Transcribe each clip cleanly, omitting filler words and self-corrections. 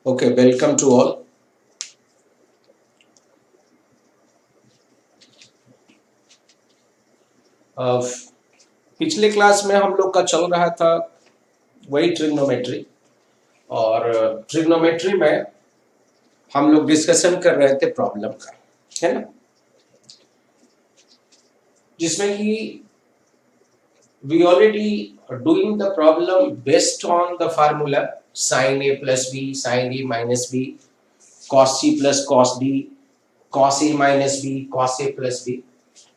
Okay, welcome to all. पिछले class में हम लोग का चल रहा था वही ट्रिग्नोमेट्री, और ट्रिग्नोमेट्री में हम लोग डिस्कशन कर रहे थे प्रॉब्लम का, है ना, जिसमें कि we already doing the problem based on the formula sine A plus B, sine A minus B, cos C plus cos D, cos a minus b, cos a plus b,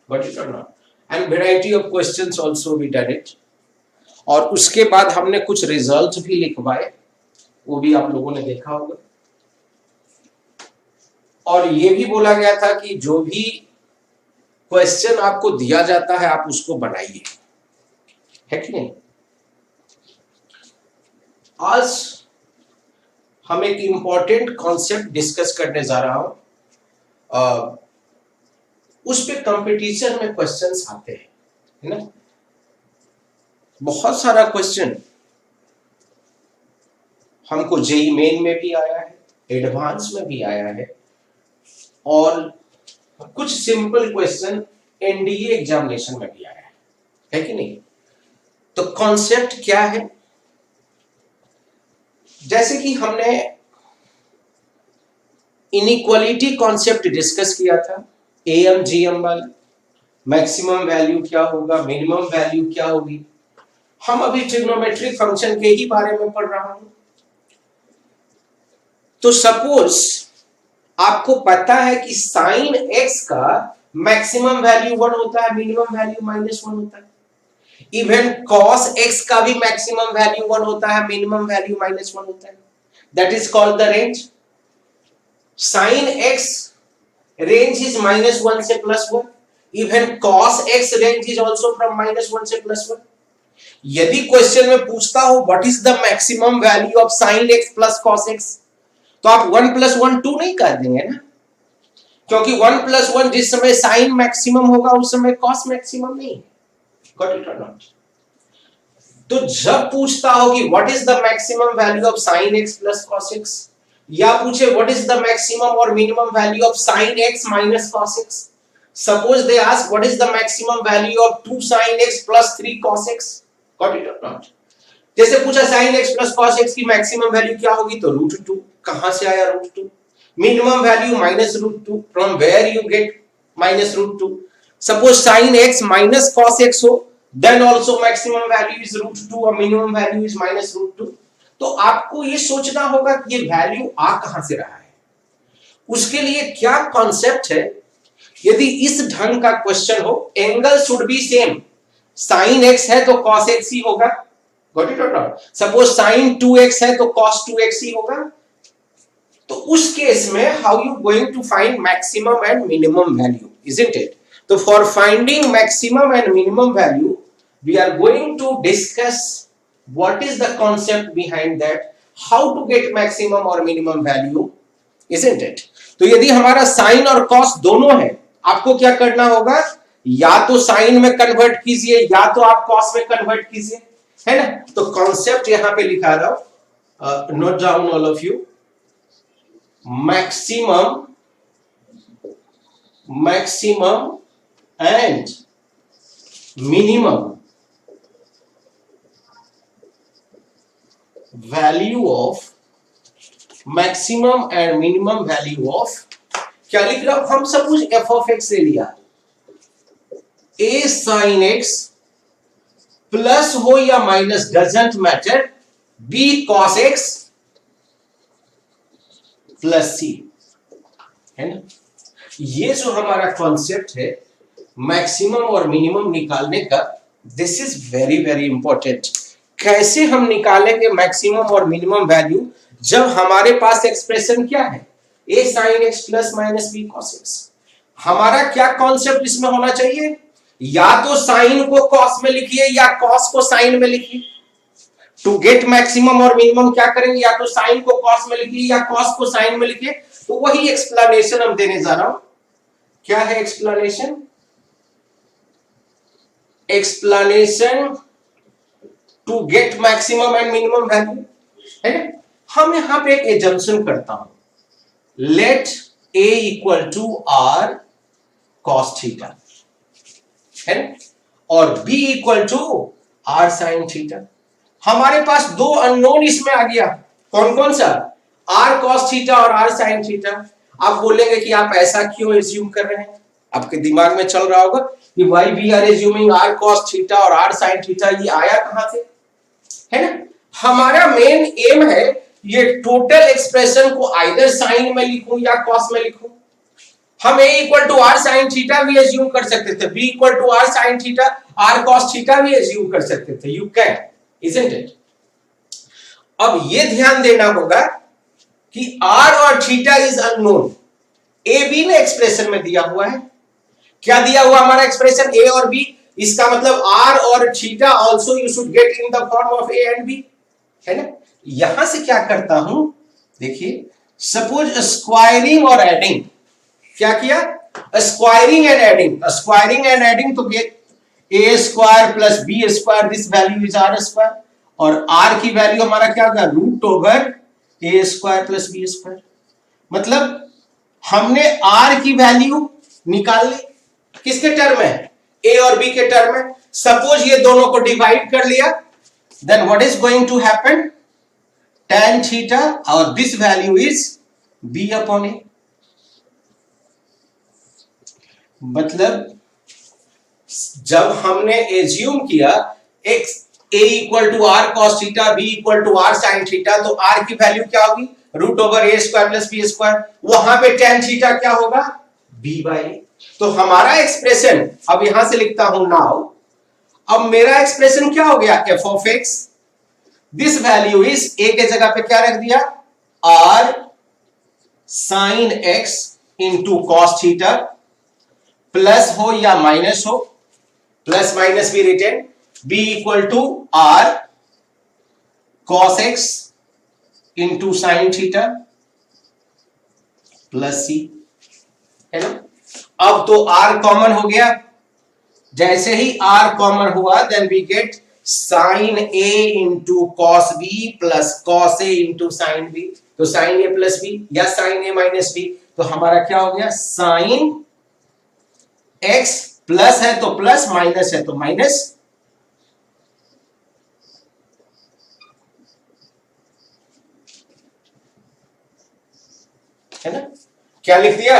got it or not? And variety of questions also we done it. और उसके बाद हमने कुछ result भी लिखवाए, वो भी आप लोगों ने देखा होगा। और ये भी बोला गया था कि जो भी क्वेश्चन आपको दिया जाता है आप उसको बनाइए, है कि नहीं। आज हम एक इंपॉर्टेंट कॉन्सेप्ट डिस्कस करने जा रहा हूं। उस पे कंपटीशन में क्वेश्चंस आते हैं, है ना, बहुत सारा क्वेश्चन हमको जेई मेन में भी आया है, एडवांस में भी आया है, और कुछ सिंपल क्वेश्चन एनडीए एग्जामिनेशन में भी आया है कि नहीं। तो कॉन्सेप्ट क्या है, जैसे कि हमने इनइक्वालिटी कॉन्सेप्ट डिस्कस किया था, एम जीएम वाला, मैक्सिमम वैल्यू क्या होगा, मिनिमम वैल्यू क्या होगी। हम अभी ट्रिग्नोमेट्रिक फंक्शन के ही बारे में पढ़ रहा हूं। तो सपोज आपको पता है कि साइन एक्स का मैक्सिमम वैल्यू 1 होता है, मिनिमम वैल्यू -1 होता है। इवन कॉस एक्स का भी मैक्सिमम वैल्यू 1 होता है, मिनिमम वैल्यू -1 होता है। That is called the range. Sin x range is -1 से +1. Even cos x range is also from -1 से +1. यदि क्वेश्चन में पूछता हो what is the maximum value of sin x plus cos x, तो आप 1 + 1 2 नहीं कर देंगे ना, क्योंकि 1 + 1 जिस समय sin मैक्सिमम होगा उस समय cos मैक्सिमम नहीं है। Got it or not? तो जब पूछता हो कि what is the maximum value of sin x plus cos x, या पूछे व्हाट इज द मैक्सिमम और minimum value of sin x minus cos x, suppose they ask what is the maximum value of 2 sin x plus 3 cos x, got it और not. जैसे पूछा sin x plus cos x की maximum value क्या होगी, तो √2। कहां से आया √2? Minimum value -√2, from where you get -√2। Suppose sin x minus cos x हो, then also maximum value is √2 और मिनिमम वैल्यू इज -√2। तो आपको ये सोचना होगा कि ये वैल्यू आ कहां से रहा है, उसके लिए क्या कॉन्सेप्ट है। यदि इस ढंग का क्वेश्चन हो, angle should be same, sin x है तो cos x ही होगा, गॉट इट और नॉट। सपोज sin 2x है तो cos 2x ही होगा। तो उस केस में how you going to find maximum and minimum value, isn't it. तो for finding maximum and minimum value we are going to discuss what is the concept behind that, how to get maximum or minimum value, isn't it? तो यदि हमारा sin और cos दोनों है, आपको क्या करना होगा, या तो sin में कन्वर्ट कीजिए या तो आप cos में कन्वर्ट कीजिए, है ना। तो कॉन्सेप्ट यहां पे लिखा रहा हूं, note down all of you. Maximum and minimum value of, maximum and minimum value of, क्या लिख रहा हूं, हम सपोज f ऑफ x ले लिया, a sin x प्लस हो या minus doesn't matter, b cos x plus c, है ना। ये जो हमारा कॉन्सेप्ट है मैक्सिमम और मिनिमम निकालने का, this is very very important. कैसे हम निकालेंगे मैक्सिमम और मिनिमम वैल्यू, जब हमारे पास एक्सप्रेशन क्या है, a sin x plus minus b cos x। हमारा क्या कॉन्सेप्ट इसमें होना चाहिए, या तो साइन को cos में लिखिए या cos को साइन में लिखिए। टू गेट मैक्सिमम और मिनिमम क्या करेंगे, या तो साइन को cos में लिखिए या cos को साइन में लिखिए। तो वही एक्सप्लेनेशन हम देने जा रहा हूं। क्या है explanation? Explanation to get maximum and minimum value, है ना। हम यहां पे एक एजम्पशन करता हूं, let a equal to are cos theta है और b equal to are sine theta. हमारे पास दो अननोन इसमें आ गया, कौन कौन सा, आर कॉस थीटा और आर साइन थीटा। आप बोलेंगे कि आप ऐसा क्यों एज्यूम कर रहे हैं, आपके दिमाग में चल रहा होगा कि why we are assuming R cos theta और आर साइन थीटा, ये आया कहां से, है ना। हमारा मेन एम है ये टोटल एक्सप्रेशन को आइदर साइन में लिखूं या कॉस में लिखूं। हम a equal to are sine theta भी एज्यूम कर सकते थे, b equal to are sine theta R cos theta भी एज्यूम कर सकते थे, यू कैन, इजंट इट। अब ये ध्यान देना होगा कि r और theta is unknown, a b ने एक्सप्रेशन में दिया हुआ है, क्या दिया हुआ हमारा एक्सप्रेशन a और b, इसका मतलब r और theta also you should get in the form of a and b, है ना। यहां से क्या करता हूं, देखिए सपोज स्क्वायरिंग और एडिंग, क्या किया, squaring and adding, squaring and adding तो a square plus b square, this value is r square, और r की वैल्यू हमारा क्या होगा, root over a square plus b square. मतलब हमने r की वैल्यू निकाल ली, किसके टर्म में, a और b के टर्म में। सपोज ये दोनों को डिवाइड कर लिया, then what is going to happen, tan theta और this value is b upon a। मतलब जब हमने एज्यूम किया x a equal to are cos theta, b equal to are sine theta, तो r की वैल्यू क्या होगी, root over a square plus b square, वहां पे tan थीटा क्या होगा, b बाई a। तो हमारा एक्सप्रेशन अब यहां से लिखता हूं नाउ, अब मेरा एक्सप्रेशन क्या हो गया, f of x, this value is a के जगह पे क्या रख दिया, r sine x into cos theta, plus हो या माइनस हो, प्लस माइनस भी written, b equal to are cos x into sine theta plus c, है ना। अब तो r कॉमन हो गया, जैसे ही r कॉमन हुआ then we get sine a into cos b plus cos a into sine b, तो साइन a प्लस b या साइन a माइनस b, तो हमारा क्या हो गया, साइन x प्लस है तो प्लस, माइनस है तो माइनस, है ना। क्या लिख दिया,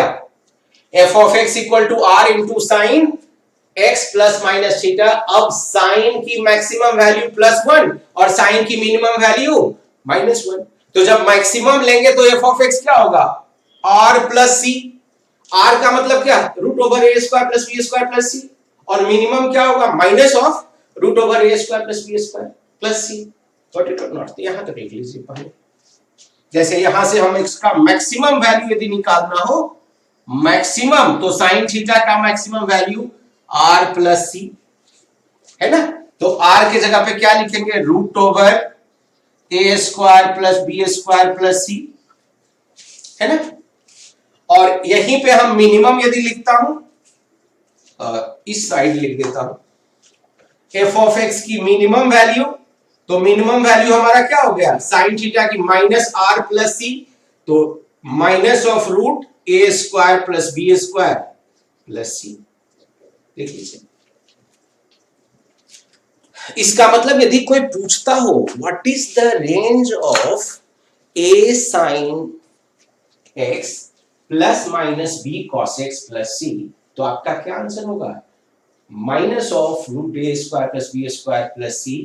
f of x equal to r into sine x plus minus theta. अब साइन की मैक्सिमम वैल्यू प्लस 1 और साइन की मिनिमम वैल्यू माइनस 1, तो जब मैक्सिमम लेंगे तो f ऑफ x क्या होगा, r प्लस c, r का मतलब क्या, root over a square plus b square plus c, और मिनिमम क्या होगा, minus of root over a square plus b square plus c। What it और नॉट, यहां तक लिख लीजिए पहले। जैसे यहां से हम x का मैक्सिमम वैल्यू यदि निकालना हो, मैक्सिमम तो साइन थीटा का maximum value r plus c, है ना। तो r के जगह पे क्या लिखेंगे, root over a square plus b square plus c, है ना। और यहीं पे हम मिनिमम यदि लिखता हूं, इस साइड लिख देता हूं, f ऑफ x की मिनिमम वैल्यू, तो मिनिमम वैल्यू हमारा क्या हो गया, साइन थीटा की माइनस r प्लस c, तो minus of root a square plus b square plus c, देख लीजिए। इसका मतलब यदि कोई पूछता हो what is the range of a sine x plus minus b cos x plus c, तो आपका क्या आंसर होगा, minus of root a square plus b square plus c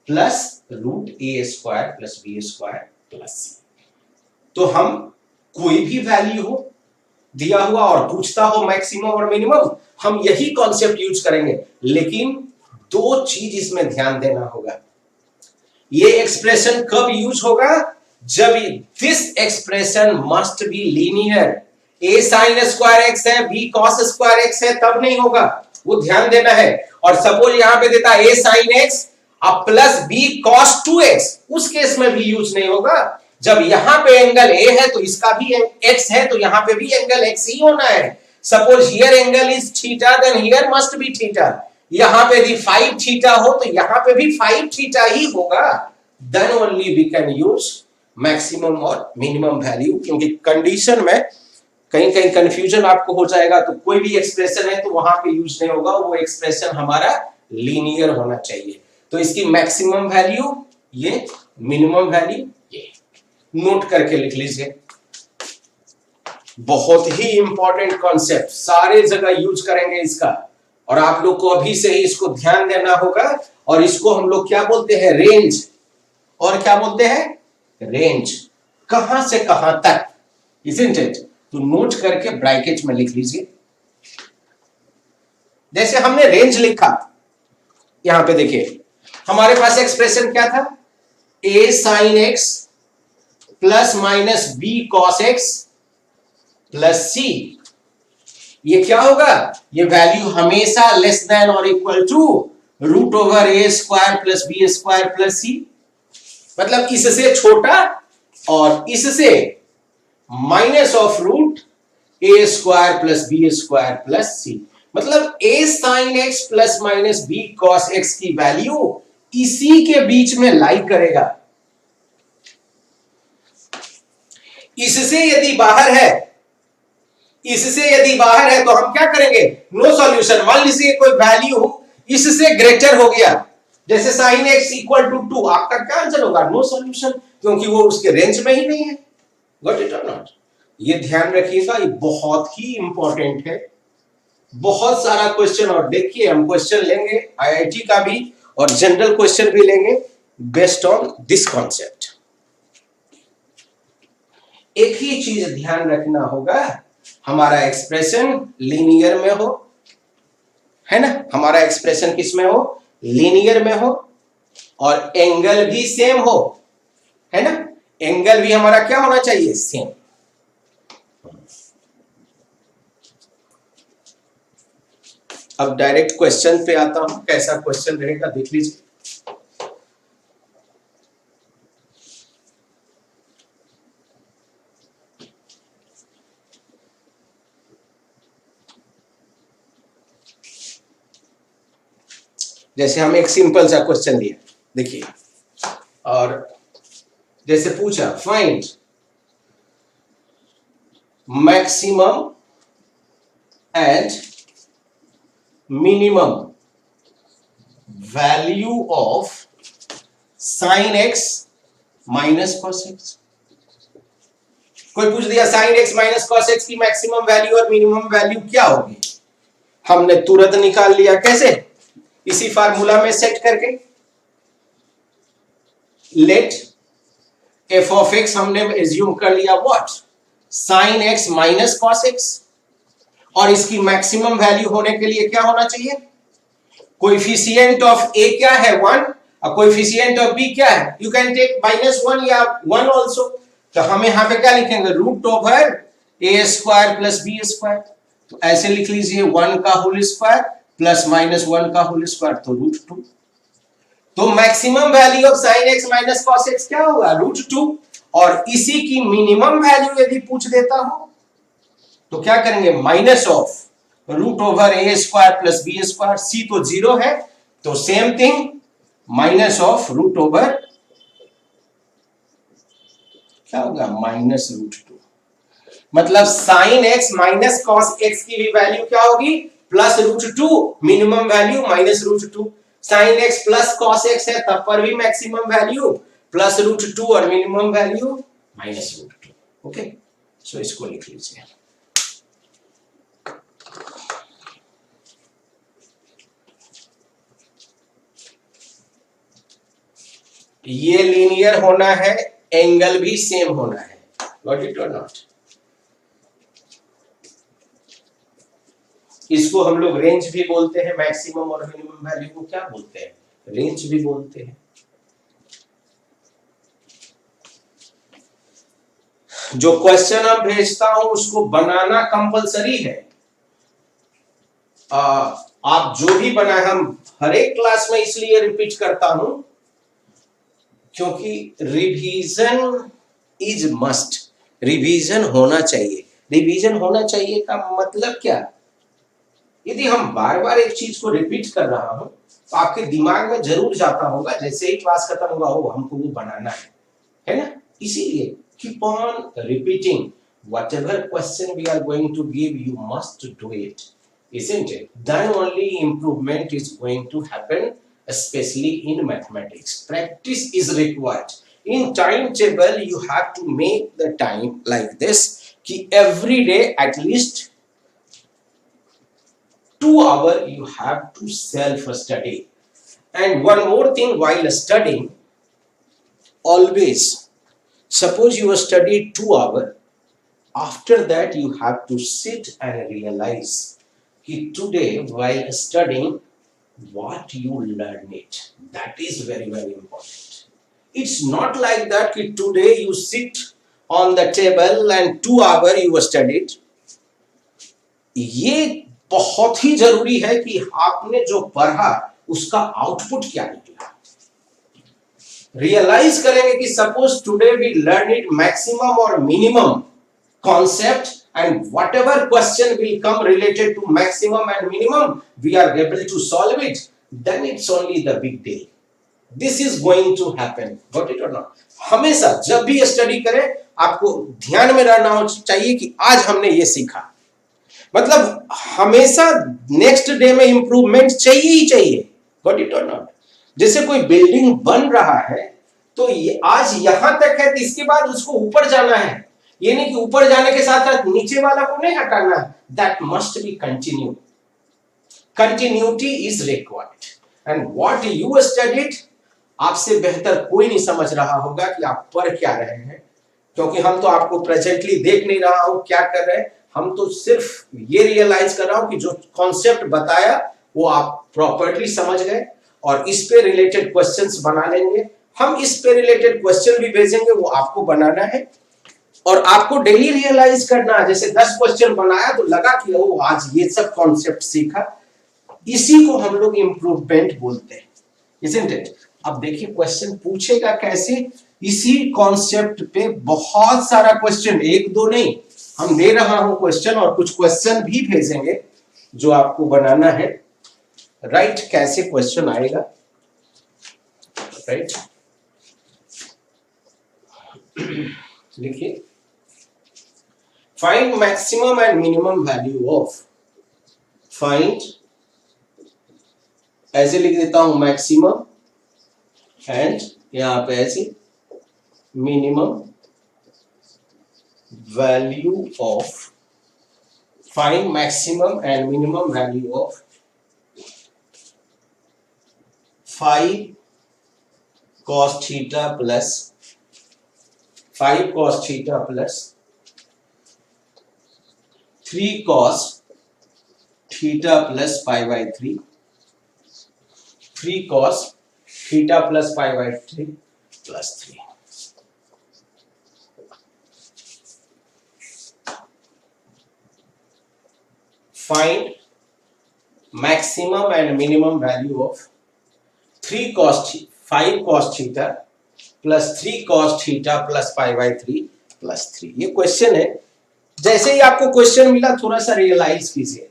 plus root a square plus b square plus c। तो हम कोई भी value हो दिया हुआ और पूछता हो मैक्सिमम और मिनिमम, हम यही कॉन्सेप्ट यूज करेंगे, लेकिन दो चीज इसमें ध्यान देना होगा। ये एक्सप्रेशन कब यूज होगा, जब this expression must be linear, a sine square x है, b कॉस स्क्वायर x है, तब नहीं होगा, वो ध्यान देना है। और सपोज यहां पे देता a साइन x अब प्लस b cos 2x, उस केस में भी यूज नहीं होगा। जब यहां पे एंगल a है तो इसका भी x है, तो यहां पे भी एंगल x ही होना है। Suppose here angle is theta, then here must be theta. यहां पे यदि 5 थीटा हो तो यहां पे भी 5 थीटा ही होगा, then only we can use maximum और मिनिमम वैल्यू, क्योंकि कंडीशन में कहीं कहीं कंफ्यूजन आपको हो जाएगा, तो कोई भी एक्सप्रेशन है तो वहां पे यूज नहीं होगा, वो एक्सप्रेशन हमारा लीनियर होना चाहिए। तो इसकी मैक्सिमम वैल्यू ये, मिनिमम वैल्यू ये, नोट करके लिख लीजिए। बहुत ही इंपॉर्टेंट कॉन्सेप्ट, सारे जगह यूज करेंगे इसका, और आप लोग को अभी से ही इसको ध्यान देना होगा। और इसको हम लोग क्या बोलते हैं, रेंज, और क्या बोलते हैं, रेंज, कहां से कहां तक, isn't it? तो नोट करके ब्रैकेट में लिख लीजिए। जैसे हमने रेंज लिखा, यहां पे देखिए हमारे पास एक्सप्रेशन क्या था, a sin x plus minus b cos x plus c। ये क्या होगा, ये वैल्यू हमेशा लेस देन और equal to root over a square plus b square plus c, मतलब इससे छोटा और इससे minus of root a square plus b square plus c, मतलब a sine x plus minus B cos x की value इसी के बीच में लाई करेगा। इससे यदि बाहर है, इससे यदि बाहर है तो हम क्या करेंगे, नो सॉल्यूशन। मान लीजिए कोई वैल्यू इससे ग्रेटर हो गया, जैसे साइन एक्स इक्वल टू 2, आपका क्या आंसर होगा, नो सॉल्यूशन, क्योंकि वो उसके रेंज में ही नहीं है। गॉट इट और नॉट? ये ध्यान रखिएगा, ये बहुत ही इंपॉर्टेंट है। बहुत सारा क्वेश्चन, और देखिए हम क्वेश्चन लेंगे आईआईटी का भी और जनरल क्वेश्चन भी लेंगे बेस्ड ऑन दिस कॉन्सेप्ट। एक ही चीज ध्यान रखना होगा, हमारा एक्सप्रेशन लीनियर में हो, है ना, हमारा एक्सप्रेशन किस में हो, लीनियर में हो, और एंगल भी सेम हो, है ना, एंगल भी हमारा क्या होना चाहिए, सेम। अब डायरेक्ट क्वेश्चन पे आता हूं, कैसा क्वेश्चन रहेगा देख लीजिए। जैसे हम एक सिंपल सा क्वेश्चन दिया, देखिए, और जैसे पूछा find maximum and minimum value of sine x minus cos x. कोई पूछ दिया sign x minus cos x की मैक्सिमम वैल्यू और मिनिमम वैल्यू क्या होगी, हमने तुरंत निकाल लिया, कैसे, इसी फार्मूला में सेट करके, लेट एफ ऑफ एक्स हमने एज्यूम कर लिया what, sign x minus cos x, और इसकी मैक्सिमम वैल्यू होने के लिए क्या होना चाहिए, कोएफिशिएंट ऑफ ए क्या है 1 और कोएफिशिएंट ऑफ बी क्या है, यू कैन टेक -1 या 1 आल्सो। तो हम यहां पे क्या लिखेंगे, root over a square plus b square, तो ऐसे लिख लीजिए 1 का होल स्क्वायर प्लस -1 का होल स्क्वायर, तो √2। तो maximum value of sine x minus cos x क्या होगा, √2, और इसी की मिनिमम वैल्यू यदि पूछ देता हो तो क्या करेंगे, minus of root over a square plus b square, c तो 0 है तो same thing minus of root over क्या होगा, -√2, मतलब sine x minus cos x की भी वैल्यू क्या होगी, +√2, minimum value -√2। Sine x plus cos x है तब पर भी मैक्सिमम वैल्यू +√2 और मिनिमम वैल्यू -√2। ओके, सो इसको लिख लीजिए। ये लीनियर होना है, एंगल भी सेम होना है, गॉट इट और नॉट? इसको हम लोग रेंज भी बोलते हैं, मैक्सिमम और मिनिमम वैल्यू को क्या बोलते हैं, रेंज भी बोलते हैं। जो क्वेश्चन अब भेजता हूं उसको बनाना कंपलसरी है। आप जो भी बनाए, हम हर एक क्लास में इसलिए रिपीट करता हूं क्योंकि रिवीजन इज मस्ट, रिवीजन होना चाहिए। रिवीजन होना चाहिए का मतलब क्या, यदि हम बार बार एक चीज को रिपीट कर रहा हूं तो आपके दिमाग में जरूर जाता होगा, जैसे ही क्लास खत्म होगा हो हमको वो बनाना है ना, इसीलिए keep on repeating whatever question we are going to give, you must do it, isn't it? Then only improvement is going to happen, especially in mathematics. Practice is required. In timetable you have to make the time like this कि every day at least 2 hours you have to self study. And one more thing, while studying, always suppose you studied 2 hours, after that you have to sit and realize that today while studying what you learn it. That is very very important. It's not like that that today you sit on the table and 2 hours you studied. ये बहुत ही जरूरी है कि आपने जो पढ़ा उसका output क्या निकला. रियलाइज करेंगे कि suppose today we learn it maximum और minimum concept, and whatever question will come related to maximum and minimum we are able to solve it, then it's only the big deal. This is going to happen, got it or not? हमेशा जब भी study करें आपको ध्यान में रहना चाहिए कि आज हमने ये सीखा, मतलब हमेशा नेक्स्ट डे में इंप्रूवमेंट चाहिए ही चाहिए, got it or not? जैसे कोई बिल्डिंग बन रहा है तो ये आज यहां तक है, तो इसके बाद उसको ऊपर जाना है. ये नहीं कि ऊपर जाने के साथ साथ नीचे वाला को नहीं हटाना. That must be continue. Continuity is required. And what you studied, आपसे बेहतर कोई नहीं समझ रहा होगा कि आप पढ़ क्या रहे हैं, क्योंकि हम तो आपको प्रेजेंटली देख नहीं रहा हूं क्या कर रहे हैं. हम तो सिर्फ ये रियलाइज कर रहा हूं कि जो कॉन्सेप्ट बताया वो आप प्रॉपर्ली समझ गए और इस पे रिलेटेड क्वेश्चंस बना लेंगे. हम इस पे रिलेटेड क्वेश्चन भी भेजेंगे, वो आपको बनाना है और आपको डेली रियलाइज करना है. जैसे 10 क्वेश्चन बनाया तो लगा कि ओ आज ये सब कॉन्सेप्ट सीखा. इसी को हम लोग इंप्रूवमेंट बोलते हैं, isn't it? अब देखिए क्वेश्चन पूछेगा कैसे. इसी कॉन्सेप्ट पे बहुत सारा क्वेश्चन, एक दो नहीं, हम दे रहा हूं क्वेश्चन और कुछ क्वेश्चन भी भेजेंगे जो आपको बनाना है. राइट, कैसे क्वेश्चन आएगा, राइट. लिखिए, find maximum and minimum value of, find, ऐसे लिख देता हूं मैक्सिमम एंड यहां पे ऐसे minimum value of, find maximum and minimum value of 5 cos theta plus 5 cos theta plus 3 cos theta plus pi by 3, 3 cos theta plus pi by 3 plus 3. Find maximum and minimum value of 3 cos 5 cos theta plus 3 cos theta plus pi by 3 plus 3. ये question है. जैसे ही आपको question मिला थोड़ा सा realise कीजिए.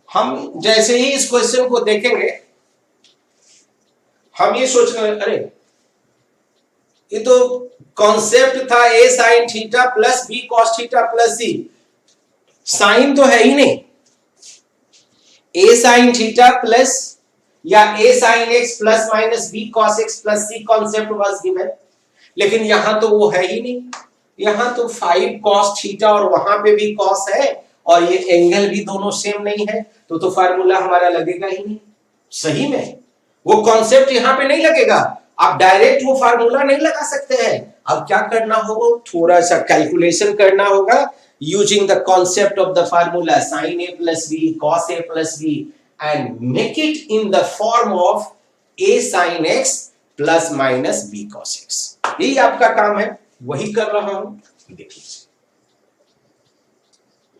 हम जैसे ही इस क्वेश्चन को देखेंगे हम ये सोचने, अरे ये तो कॉन्सेप्ट था a sin theta plus b cos theta plus c. Sine तो है ही नहीं. a sin थीटा प्लस या a sin x plus minus b cos x plus c concept was given, लेकिन यहां तो वो है ही नहीं. यहां तो 5 cos थीटा और वहां पे भी cos है और ये एंगल भी दोनों सेम नहीं है, तो फार्मूला हमारा लगेगा ही नहीं. सही में वो कॉन्सेप्ट यहां पे नहीं लगेगा. आप डायरेक्ट वो फार्मूला नहीं लगा सकते हैं. अब क्या करना होगा, थोड़ा सा कैलकुलेशन करना होगा using the concept of the formula sin a plus b cos a plus b and make it in the form of a sin x plus minus b cos x. यही आपका काम है, वही कर रहा हूं. देख लीजिए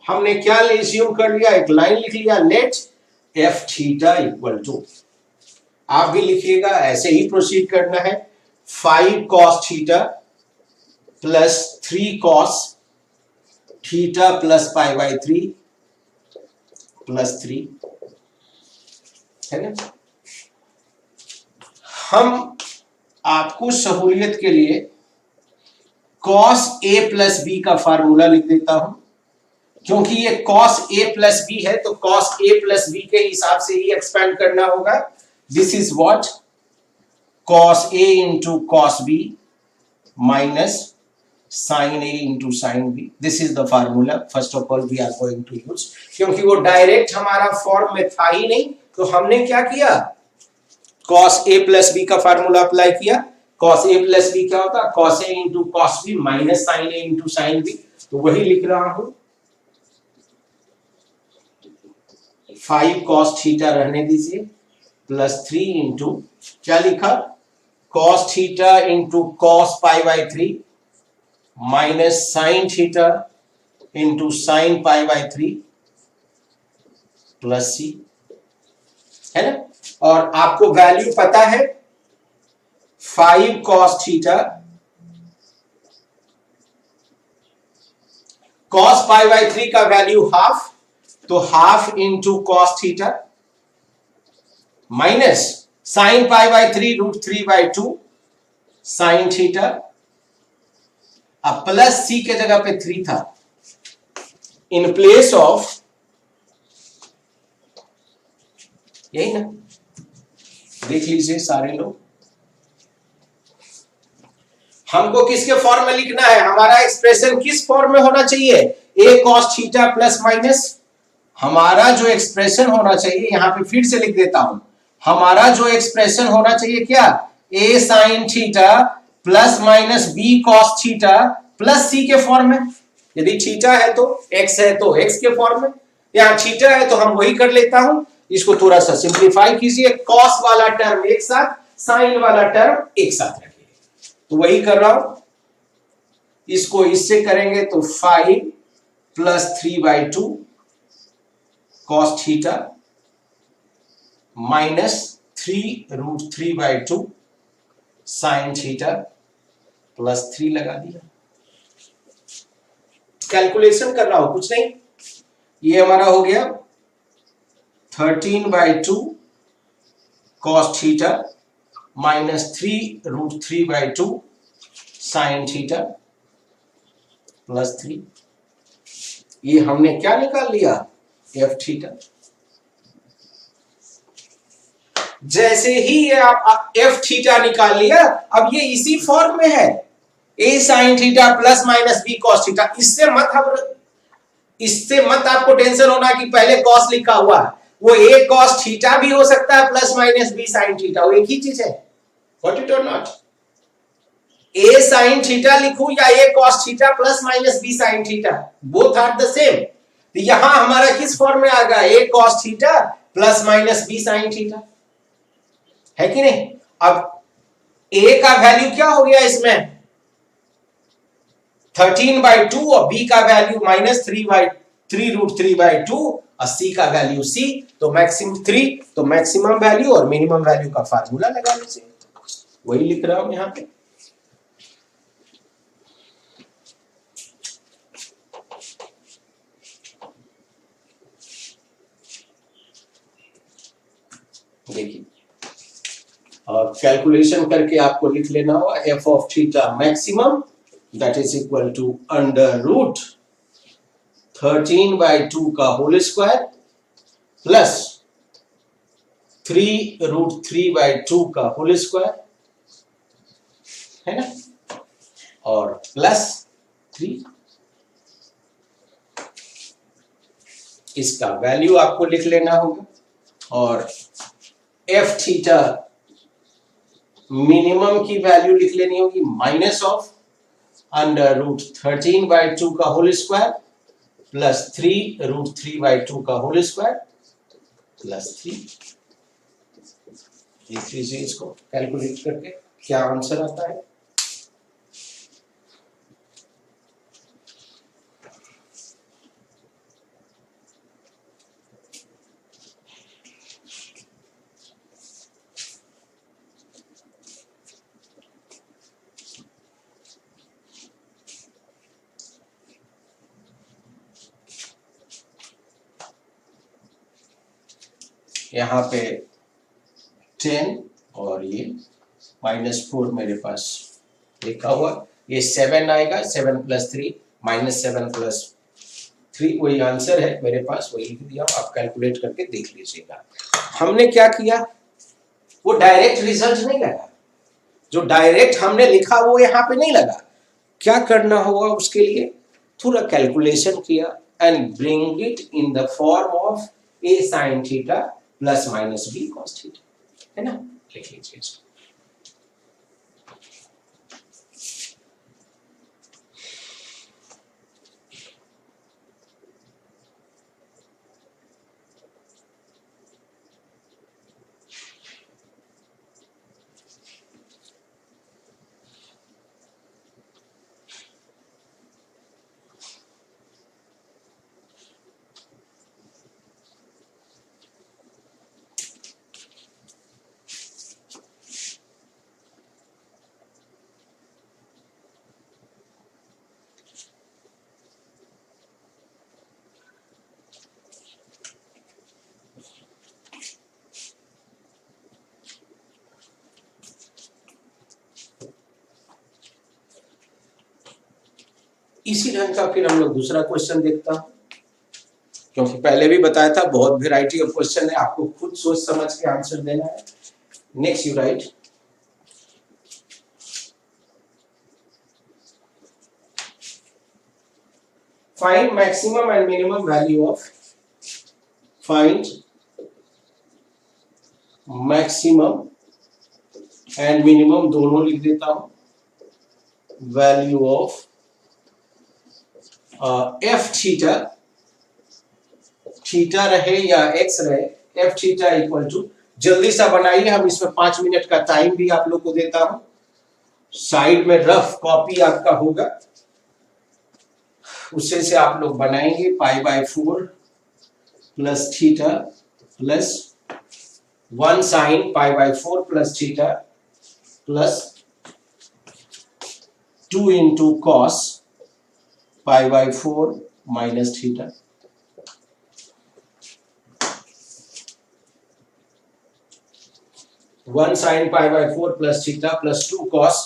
हमने क्या एज्यूम कर लिया, एक लाइन लिख लिया, let f theta equal to, आप भी लिखिएगा, ऐसे ही प्रोसीड करना है, 5 cos theta plus 3 cos theta plus pi by 3 plus 3, है ना। हम आपको सहूलियत के लिए cos a प्लस बी का फार्मूला लिख देता हूं, क्योंकि ये cos a प्लस बी है तो cos a प्लस बी के हिसाब से ही एक्सपेंड करना होगा। This is what cos a into cos b minus sin a into sin b। This is the formula first of all we are going to use, क्योंकि वो direct हमारा form में था ही नहीं, तो हमने क्या किया, cos a प्लस बी का फार्मूला अप्लाई किया। cos a प्लस बी क्या होता है, cos a into cos b minus sin a into sin b, तो वही लिख रहा हूं। 5 cos थीटा रहने दीजिए प्लस 3 इंटू क्या लिखा, cos theta into cos pi by 3 minus sin theta into sin pi by 3 plus c, है ना। और आपको वैल्यू पता है 5 cos theta cos pi by 3 का वैल्यू हाफ, तो half into cos theta minus sin pi by 3 root 3 by 2 sin theta, अब प्लस c के जगह पे 3 था, इन प्लेस ऑफ, यही ना, देख लीजिए सारे लोग, हमको किसके फॉर्म में लिखना है, हमारा एक्सप्रेशन किस फॉर्म में होना चाहिए, a cos theta plus minus, हमारा जो एक्सप्रेशन होना चाहिए, यहां पे फिर से लिख देता हूं, हमारा जो एक्सप्रेशन होना चाहिए क्या, a sin theta plus minus b cos theta plus c के फॉर्म में। यदि थीटा है तो x है तो x के फॉर्म में, यहां थीटा है तो हम वही कर लेता हूं, इसको थोड़ा सा सिंप्लीफाई कीजिए, cos वाला टर्म एक साथ, sin वाला टर्म एक साथ रखिए, तो वही कर रहा हूं। इसको इससे करेंगे तो 5 plus 3 by 2 cos theta minus 3 root 3 by 2 sine theta plus 3 लगा दिया। कैलकुलेशन कर रहा हूं, कुछ नहीं, ये हमारा हो गया 13 by 2 cos theta minus 3 root 3 by 2 sine theta plus 3, ये हमने क्या निकाल लिया, एफ थीटा। जैसे ही ये आप एफ थीटा निकाल लिया, अब ये इसी फॉर्म में है, a sine theta plus minus B cos theta. इससे मत आपको टेंशन होना कि पहले कॉस लिखा हुआ है, वो ए कॉस थीटा भी हो सकता है plus minus b sine theta, वो एक ही चीज है, व्हाट इट और नॉट। ए साइन थीटा लिखूं या a cos theta plus minus b sine theta, both are the same. तो यहां हमारा किस फॉर्म में आ गया, a cos theta plus minus b sine theta, है कि नहीं। अब ए का वैल्यू क्या हो गया इसमें 13 बाई 2 और बी का वैल्यू माइनस 3 रूट 3 बाई 2 और सी का वैल्यू सी, तो मैक्सिमम 3, तो मैक्सिमम वैल्यू और मिनिमम वैल्यू का फार्मूला लगा लीजिए, वही लिख रहा हूं यहां पे। देखिए और कैलकुलेशन करके आपको लिख लेना होगा, f of theta maximum that is equal to under root 13 by 2 का whole square plus 3 root 3 by 2 का होल स्क्वायर, है ना, और प्लस 3, इसका वैल्यू आपको लिख लेना होगा, और एफ थीटा मिनिमम की वैल्यू लिख लेनी होगी minus of under root 13 by 2 का whole square plus 3 root 3 by 2 का होल स्क्वायर प्लस 3। देख लीजिए इसको कैलकुलेट करके क्या आंसर आता है। यहाँ पे 10 और ये -4 मेरे पास लिखा हुआ, ये 7 आएगा, 7 + 3 -7 + 3 वही आंसर है मेरे पास, वही लिख दिया, आप कैलकुलेट करके देख लीजिएगा। हमने क्या किया, वो डायरेक्ट रिजल्ट नहीं लगा, जो डायरेक्ट हमने लिखा वो यहाँ पे नहीं लगा। क्या करना होगा उसके लिए, थोड़ा कैलकुलेशन किया and bring it in the form of a sin theta plus minus b cos theta, है ना, लिख लीजिए इसको। इसी ढंग का फिर हम लोग दूसरा क्वेश्चन देखता हूं, क्योंकि पहले भी बताया था बहुत वेराइटी ऑफ क्वेश्चन है, आपको खुद सोच समझ के आंसर देना है। Next you right, find maximum and minimum value of, find maximum and minimum दोनों लिख देता हूं, value of f theta, theta रहे या एक्स रहे, एफ थीटा इक्वल टू, जल्दी सा बनाइए, हम इसमें 5 मिनट का टाइम भी आप लोग को देता हूं, साइड में रफ कॉपी आपका होगा, उससे से आप लोग बनाएंगे, π/4 plus theta plus 1 sine π/4 plus theta plus 2 into cos π/4 minus theta, one sine π/4 plus theta plus 2 cos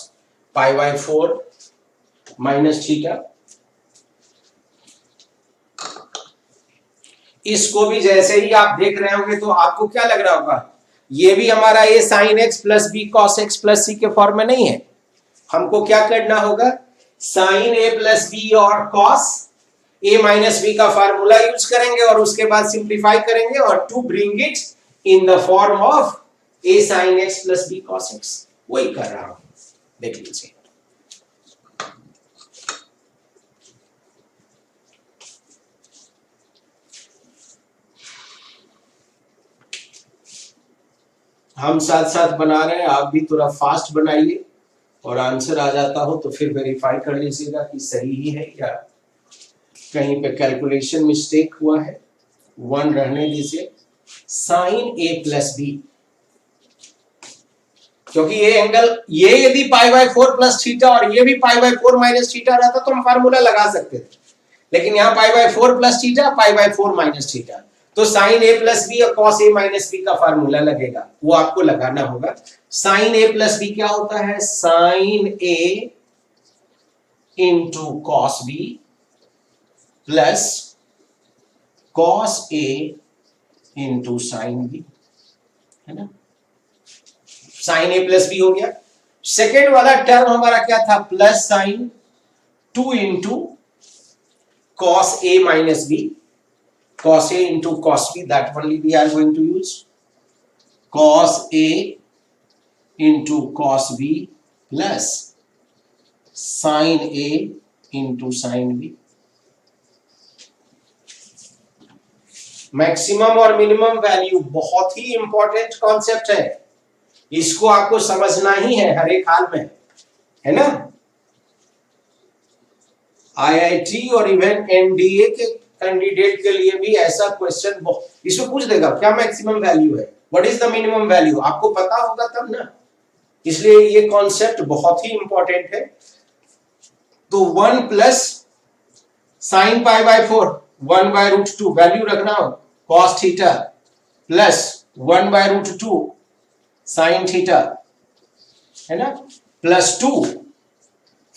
π/4 minus theta. इसको भी जैसे ही आप देख रहे होंगे तो आपको क्या लग रहा होगा, ये भी हमारा a sin x plus b cos x plus c के फॉर्म में नहीं है, हमको क्या करना होगा, साइन a प्लस b और cos a माइनस b का फार्मूला यूज करेंगे और उसके बाद सिंप्लीफाई करेंगे और to bring it in the form of a sin x plus b cos x, वही कर रहा हूं, देख लीजिए। हम साथ साथ बना रहे हैं, आप भी थोड़ा फास्ट बनाइए और आंसर आ जाता हो तो फिर वेरीफाई कर लीजिएगा कि सही ही है या कहीं पे कैलकुलेशन मिस्टेक हुआ है। 1 रहने दीजिए, साइन a प्लस b, क्योंकि ये एंगल, ये यदि π/4 प्लस थीटा और ये भी π/4 माइनस थीटा रहता तो हम फार्मूला लगा सकते थे, लेकिन यहाँ π/4 प्लस थीटा, π/4 माइनस थीटा, तो साइन a प्लस बी और कॉस a माइनस बी का फार्मूला लगेगा, वो आपको लगाना होगा। साइन a प्लस बी क्या होता है, sine a into cos b plus cos a into sine b, है ना, साइन a प्लस बी हो गया। सेकेंड वाला टर्म हमारा क्या था, plus sine 2 into cos a minus b, cos a into cos b, that only we are going to use, cos a into cos b plus sin a into sin b। Maximum और minimum value बहुत ही important concept है, इसको आपको समझना ही है हर एक हाल में, है ना। आईआईटी और इवन एनडीए के कैंडिडेट के लिए भी ऐसा क्वेश्चन इसमें पूछ देगा, क्या मैक्सिमम वैल्यू है, what is the minimum value, आपको पता होगा तब ना, इसलिए ये कॉन्सेप्ट बहुत ही इंपॉर्टेंट है। तो 1 प्लस साइन π/4 1/√2 वैल्यू रखना हो, cos theta plus 1/√2 sine theta, है ना, +2,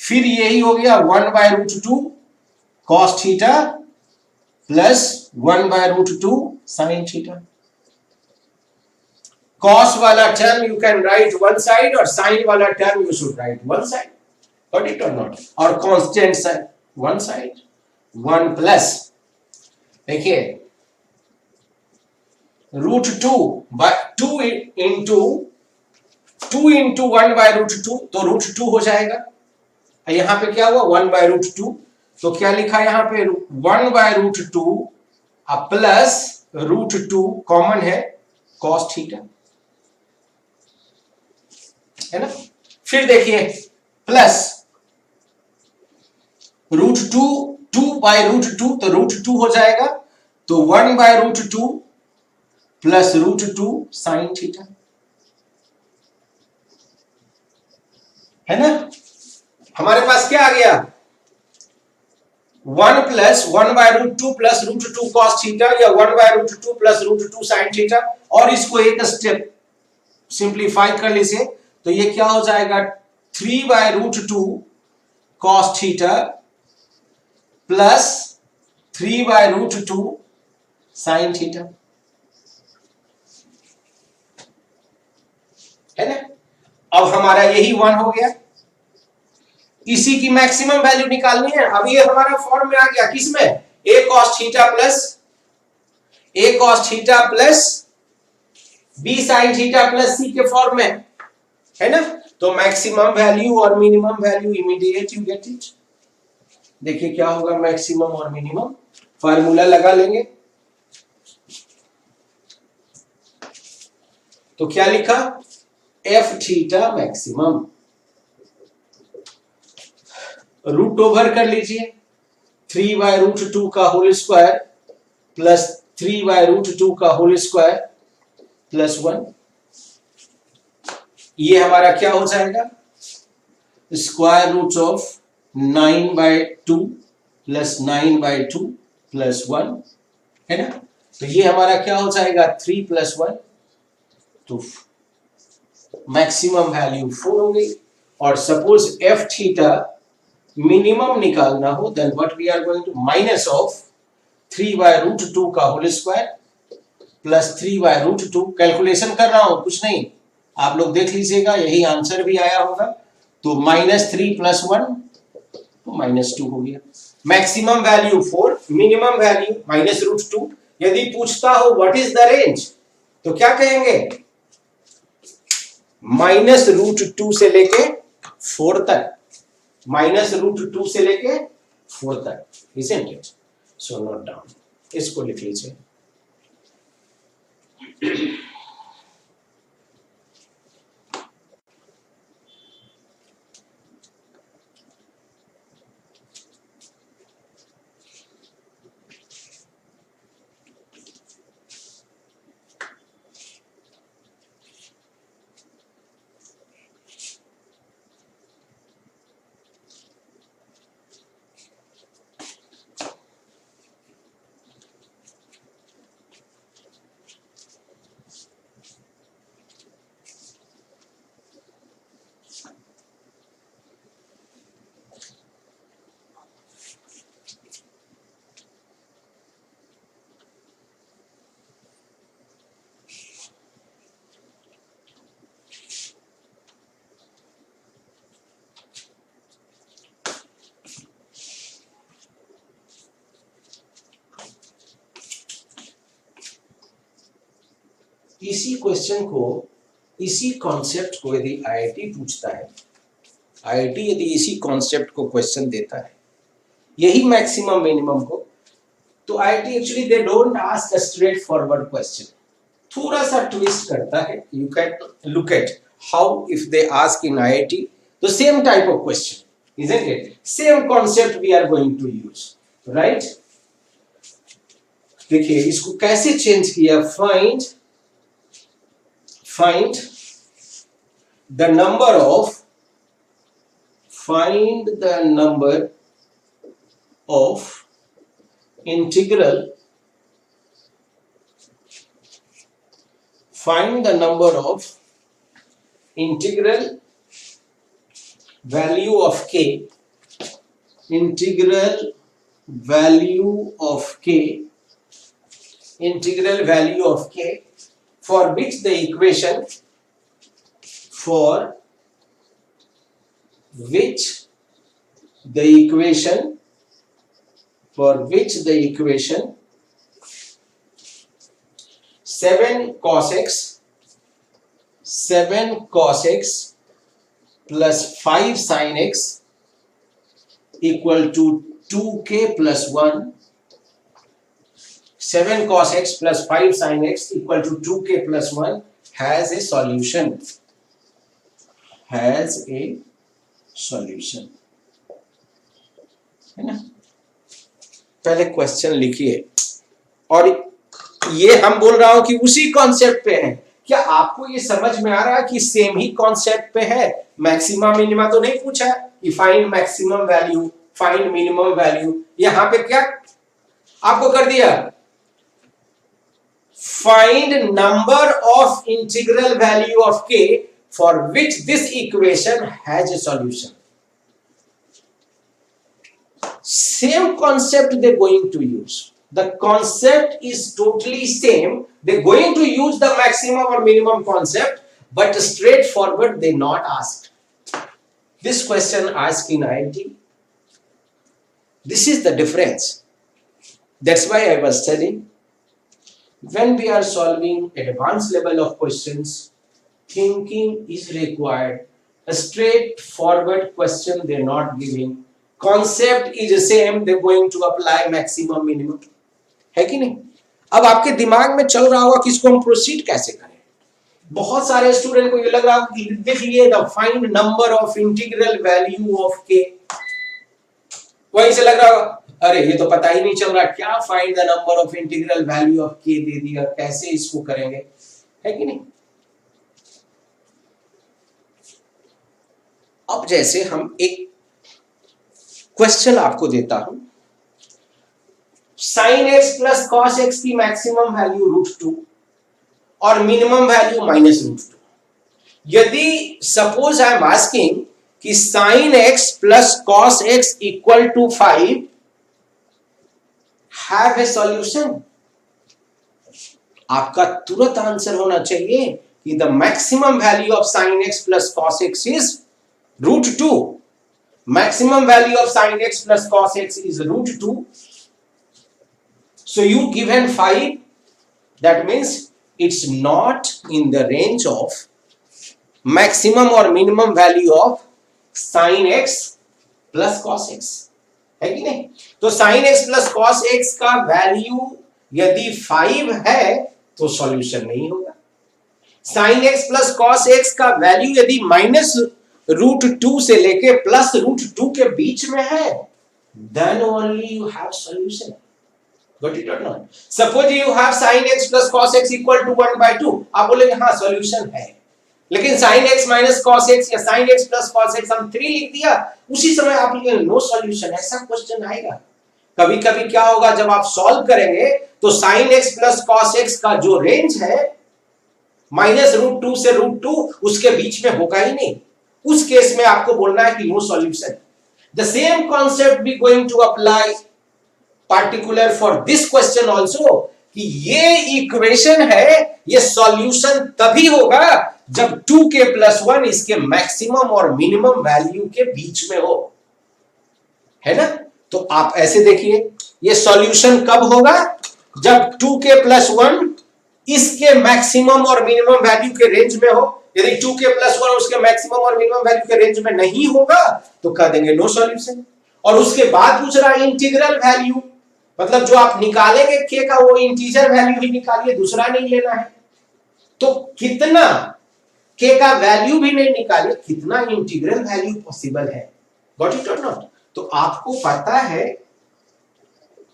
फिर यही हो गया 1/√2 cos theta plus 1/√2 sine theta. Cos वाला term you can write one side और साइन वाला term you should write one side, got it और नॉट, और constant side one side, 1 plus, देखिए √2 2 इंटू 1/√2, तो √2 हो जाएगा। यहां पे क्या हुआ 1/√2, तो क्या लिखा यहां पे 1/√2 प्लस √2 कॉमन है cos थीटा, है ना। फिर देखिए प्लस √2 2/√2, तो √2 हो जाएगा, तो 1/√2 प्लस √2 साइन थीटा, है ना। हमारे पास क्या आ गया 1 प्लस 1/√2 प्लस √2 cos थीटा, या 1/√2 प्लस √2 साइन थीटा, और इसको एक स्टेप सिंप्लीफाई कर लीजिए, तो ये क्या हो जाएगा 3/√2 cos theta plus 3/√2 sign theta, है ना। अब हमारा यही 1 हो गया, इसी की मैक्सिमम वैल्यू निकालनी है। अब ये हमारा फॉर्म में आ गया, किसमें, a cos theta plus b sin theta plus c के फॉर्म में, है ना। तो मैक्सिमम वैल्यू और minimum value immediate you get it. देखिए क्या होगा मैक्सिमम और मिनिमम, फार्मूला लगा लेंगे, तो क्या लिखा f theta maximum, root over कर लीजिए 3/√2 का होल स्क्वायर प्लस 3/√2 का होल स्क्वायर प्लस 1, ये हमारा क्या हो जाएगा square root of 9/2 plus 9/2 plus 1, है ना। तो ये हमारा क्या हो जाएगा 3 + 1, तो मैक्सिमम वैल्यू 4 हो गई। और सपोज f थीटा मिनिमम निकालना हो, then what we are going to minus of 3/√2 का होल स्क्वायर प्लस 3/√2, कैलकुलेशन कर रहा हूं कुछ नहीं, आप लोग देख लीजिएगा, यही आंसर भी आया होगा, तो -3 + 1 तो -2 हो गया। Maximum value 4, minimum value -√2। यदि पूछता हो व्हाट इज द रेंज, तो क्या कहेंगे -√2 से लेके 4 तक, -√2 से लेके 4 तक, isn't it? So note down, इसको लिख लीजिए। इसी क्वेश्चन को, इसी कॉन्सेप्ट को यदि आईआईटी पूछता है, आईआईटी यदि इसी कॉन्सेप्ट को क्वेश्चन देता है, यही मैक्सिमम मिनिमम को, तो IIT actually they don't ask a straight forward question, थोड़ा सा ट्विस्ट करता है। You can look at how if they ask in IIT the same type of question, isn't it? Same concept we are going to use, right? देखिए इसको कैसे change किया, find the number of integral find the number of integral value of k, integral value of k, integral value of k for which the equation, for which the equation 7 cos x plus 5 sin x equal to 2k plus 1, 7 cos x plus 5 sin x equal to 2k plus 1 has a solution, है ना। पहले question लिखिए, और ये हम बोल रहा हूं कि उसी कॉन्सेप्ट पे है। क्या आपको ये समझ में आ रहा है कि सेम ही कॉन्सेप्ट पे है? मैक्सिमा मिनिमा तो नहीं पूछा है कि find maximum value, find minimum value. यहां पे क्या आपको कर दिया, find number of integral value of k for which this equation has a solution. Same concept they're going to use. The concept is totally same. They're going to use the maximum or minimum concept, but straightforward they not asked. This question asked in IIT. This is the difference. That's why I was telling, when we are solving advanced level of questions, thinking is required. A straightforward question they're not giving. Concept is the same, they're going to apply maximum minimum, है कि नहीं? अब आपके दिमाग में चल रहा होगा कि इसको हम प्रोसीड कैसे करें। बहुत सारे स्टूडेंट को ये लग रहा होगा कि देखिए the find number of integral value of के, वहीं से लग रहा होगा अरे ये तो पता ही नहीं चल रहा, क्या find the number of integral value of के दे दिया, कैसे इसको करेंगे, है कि नहीं? अब जैसे हम एक क्वेश्चन आपको देता हूं, sine x plus cos x की मैक्सिमम वैल्यू √2 और मिनिमम वैल्यू -√2। यदि सपोज आई एम आस्किंग कि sine x plus cos x equal to 5 have a solution, आपका तुरंत आंसर होना चाहिए कि the maximum value of sine x plus cos x is √2. Maximum value of sin x plus cos x is √2. So you given 5, that means it's not in the range of maximum or minimum value of sin x plus cos x, है कि नहीं? तो sin x plus cos x का value यदि 5 है तो solution नहीं होगा। sin x plus cos x का वैल्यू यदि -√2 से लेके +√2 के बीच में है, then only you have solution. Got it or not? Suppose you have sin x plus cos x equal to 1/2, आप बोलेंगे हाँ सॉल्यूशन है, लेकिन sin x minus cos x या sin x plus cos x हम 3 लिख दिया, उसी समय आप लिखेंगे नो सॉल्यूशन। ऐसा क्वेश्चन आएगा। कभी कभी क्या होगा, जब आप सॉल्व करेंगे तो sin x plus cos x का जो रेंज है -√2 से √2 उसके बीच में होगा ही नहीं, उस केस में आपको बोलना है कि no solution. The same concept be going to apply particular for this question also, कि ये इक्वेशन है, ये सॉल्यूशन तभी होगा जब 2k + 1 इसके मैक्सिमम और मिनिमम वैल्यू के बीच में हो, है ना? तो आप ऐसे देखिए, ये सॉल्यूशन कब होगा, जब 2k + 1 इसके मैक्सिमम और मिनिमम वैल्यू के रेंज में हो। यदि 2k + 1 उसके मैक्सिमम और मिनिमम वैल्यू के रेंज में नहीं होगा तो कह देंगे नो सॉल्यूशन। और उसके बाद पूछ रहा है इंटीग्रल वैल्यू, मतलब जो आप निकालेंगे k का वो इंटीजर वैल्यू ही निकालिए, दूसरा नहीं लेना है। तो कितना k का वैल्यू भी नहीं निकालिए, कितना इंटीग्रल वैल्यू पॉसिबल है। गॉट इट और नॉट? तो आपको पता है,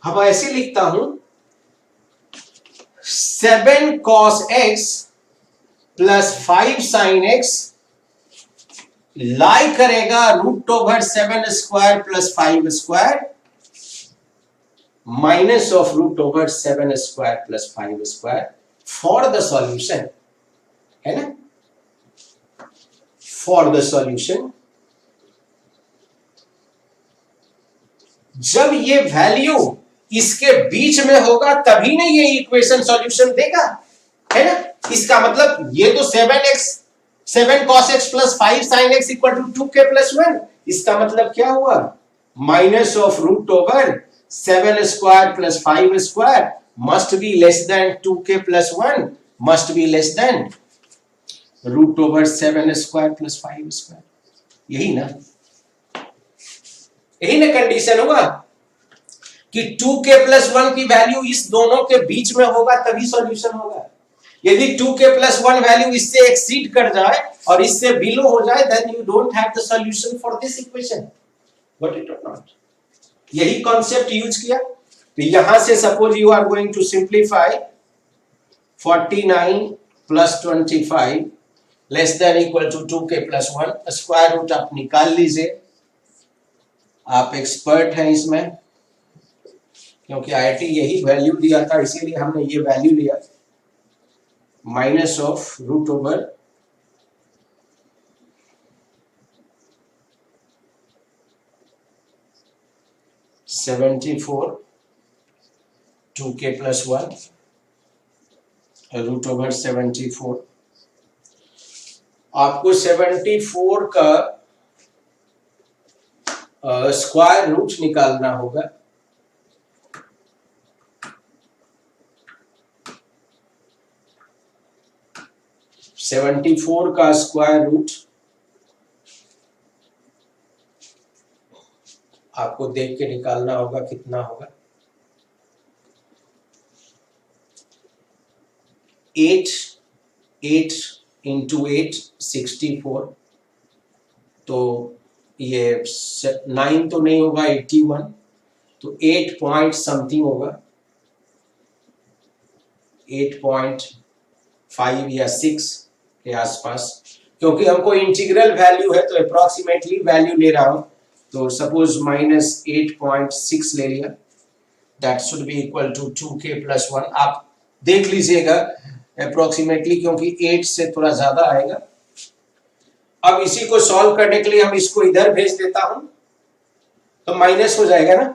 अब ऐसे लिखता हूं 7 cos x plus 5 sin x लाई करेगा √7² plus 5² minus of √7² plus 5² for the solution. है ना, फॉर द सॉल्यूशन। जब ये वैल्यू इसके बीच में होगा तभी ना ये इक्वेशन सॉल्यूशन देगा, है ना। इसका मतलब ये तो 7 cos x plus 5 sin x equal to 2k plus 1, इसका मतलब क्या हुआ, minus of root over 7 square plus 5 square must be less than 2k plus 1 must be less than root over 7 square plus 5 square. यही ना, यही ना condition होगा कि 2k प्लस 1 की वैल्यू इस दोनों के बीच में होगा तभी सॉल्यूशन होगा। यदि 2k प्लस 1 वैल्यू इससे एक्सीड कर जाए और इससे बिलो हो जाए then you don't have the solution for this equation, got it और नॉट। यही कॉन्सेप्ट यूज किया। तो यहां से suppose you are going to simplify 49 plus 25 less than equal to 2k plus 1, square root आप निकाल लीजिए, आप एक्सपर्ट हैं इसमें, क्योंकि आईआईटी यही वैल्यू दिया था इसीलिए हमने ये वैल्यू लिया, minus of root over 74 2k plus 1 root over 74। आपको 74 का स्क्वायर रूट निकालना होगा। सेवेंटी फोर का स्क्वायर रूट आपको देख के निकालना होगा कितना होगा, 8 इंटू 8 64, तो ये 9 तो नहीं होगा 81, तो 8 पॉइंट समथिंग होगा, 8.5 या 6 के आसपास। क्योंकि हमको इंटीग्रल वैल्यू है तो अप्रोक्सीमेटली वैल्यू ले रहा हूं, तो सपोज माइनस 8.6 ले लिया, that should be equal to 2k plus 1। आप देख लीजिएगा अप्रोक्सीमेटली, क्योंकि 8 से थोड़ा ज्यादा आएगा। अब इसी को सॉल्व करने के लिए हम इसको इधर भेज देता हूं, तो माइनस हो जाएगा ना,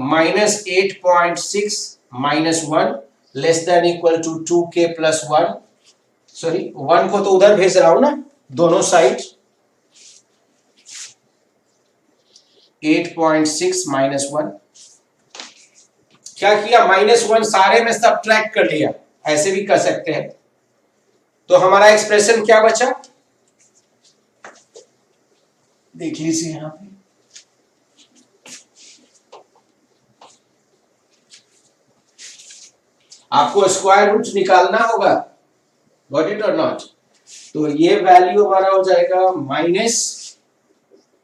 minus 8.6 minus 1 less than equal to 2k plus 1, sorry 1 को तो उधर भेज रहा हूं ना दोनों साइड, 8.6 माइनस 1, क्या किया -1 सारे में सब्ट्रैक्ट कर लिया, ऐसे भी कर सकते हैं। तो हमारा एक्सप्रेशन क्या बचा, देख लीजिए यहां पे, आपको स्क्वायर रूट निकालना होगा, गॉट इट और नॉट। तो ये वैल्यू हमारा हो जाएगा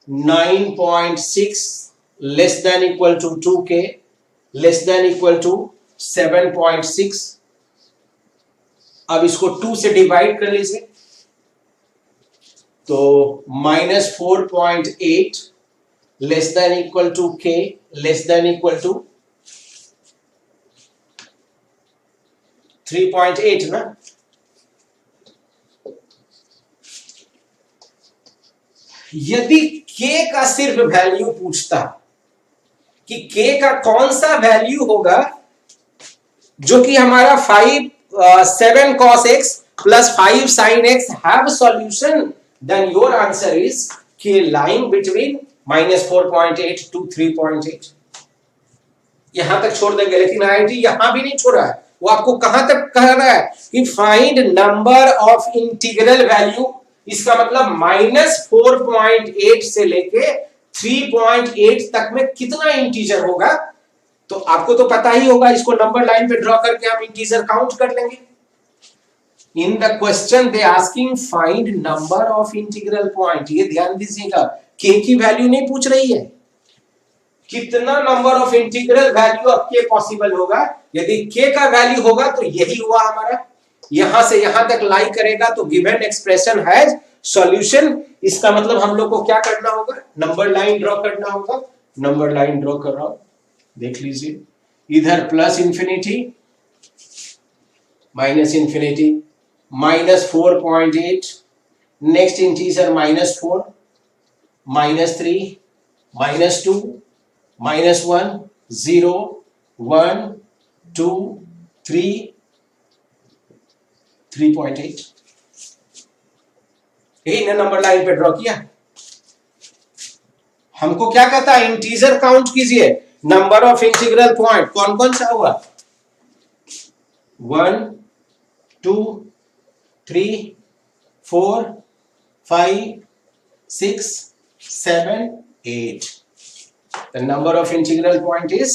-9.6 less than equal to 2k less than equal to 7.6। अब इसको 2 से डिवाइड कर लीजिए, तो -4.8 less than equal to k less than equal to 3.8 ना। यदि k का सिर्फ वैल्यू पूछता कि k का कौन सा वैल्यू होगा जो कि हमारा 7 cos x plus 5 sin x have solution, then your answer is k lying between -4.8 to 3.8। यहां तक छोड़ देंगे, लेकिन आईआईटी यहां भी नहीं छोड़ा है, वो आपको कहां तक कह रहा है कि find number of integral value. इसका मतलब -4.8 से लेके 3.8 तक में कितना इंटीजर होगा, तो आपको तो पता ही होगा, इसको नंबर लाइन पे ड्रॉ करके हम इंटीजर काउंट कर लेंगे। In the question they asking find number of integral point, ये ध्यान दीजिएगा, k की वैल्यू नहीं पूछ रही है, कितना नंबर ऑफ इंटीग्रल वैल्यू अब k पॉसिबल होगा। यदि k का वैल्यू होगा तो यही हुआ हमारा, यहां से यहां तक लाई करेगा तो गिवन एक्सप्रेशन हैज सॉल्यूशन। इसका मतलब हम लोग को क्या करना होगा, नंबर लाइन ड्रॉ करना होगा। नंबर लाइन ड्रॉ कर रहा हूं, देख लीजिए, इधर plus infinity minus infinity, -4.8, next integer -4, -3, -2, -1, 0, 1, 2, 3, 3.8। यही ने नंबर लाइन पे ड्रॉ किया। हमको क्या कहता है, इंटीजर काउंट कीजिए, नंबर ऑफ इंटीग्रल पॉइंट कौन कौन सा हुआ, 1, 2, 3, 4, 5, 6, 7, 8। The number of integral point is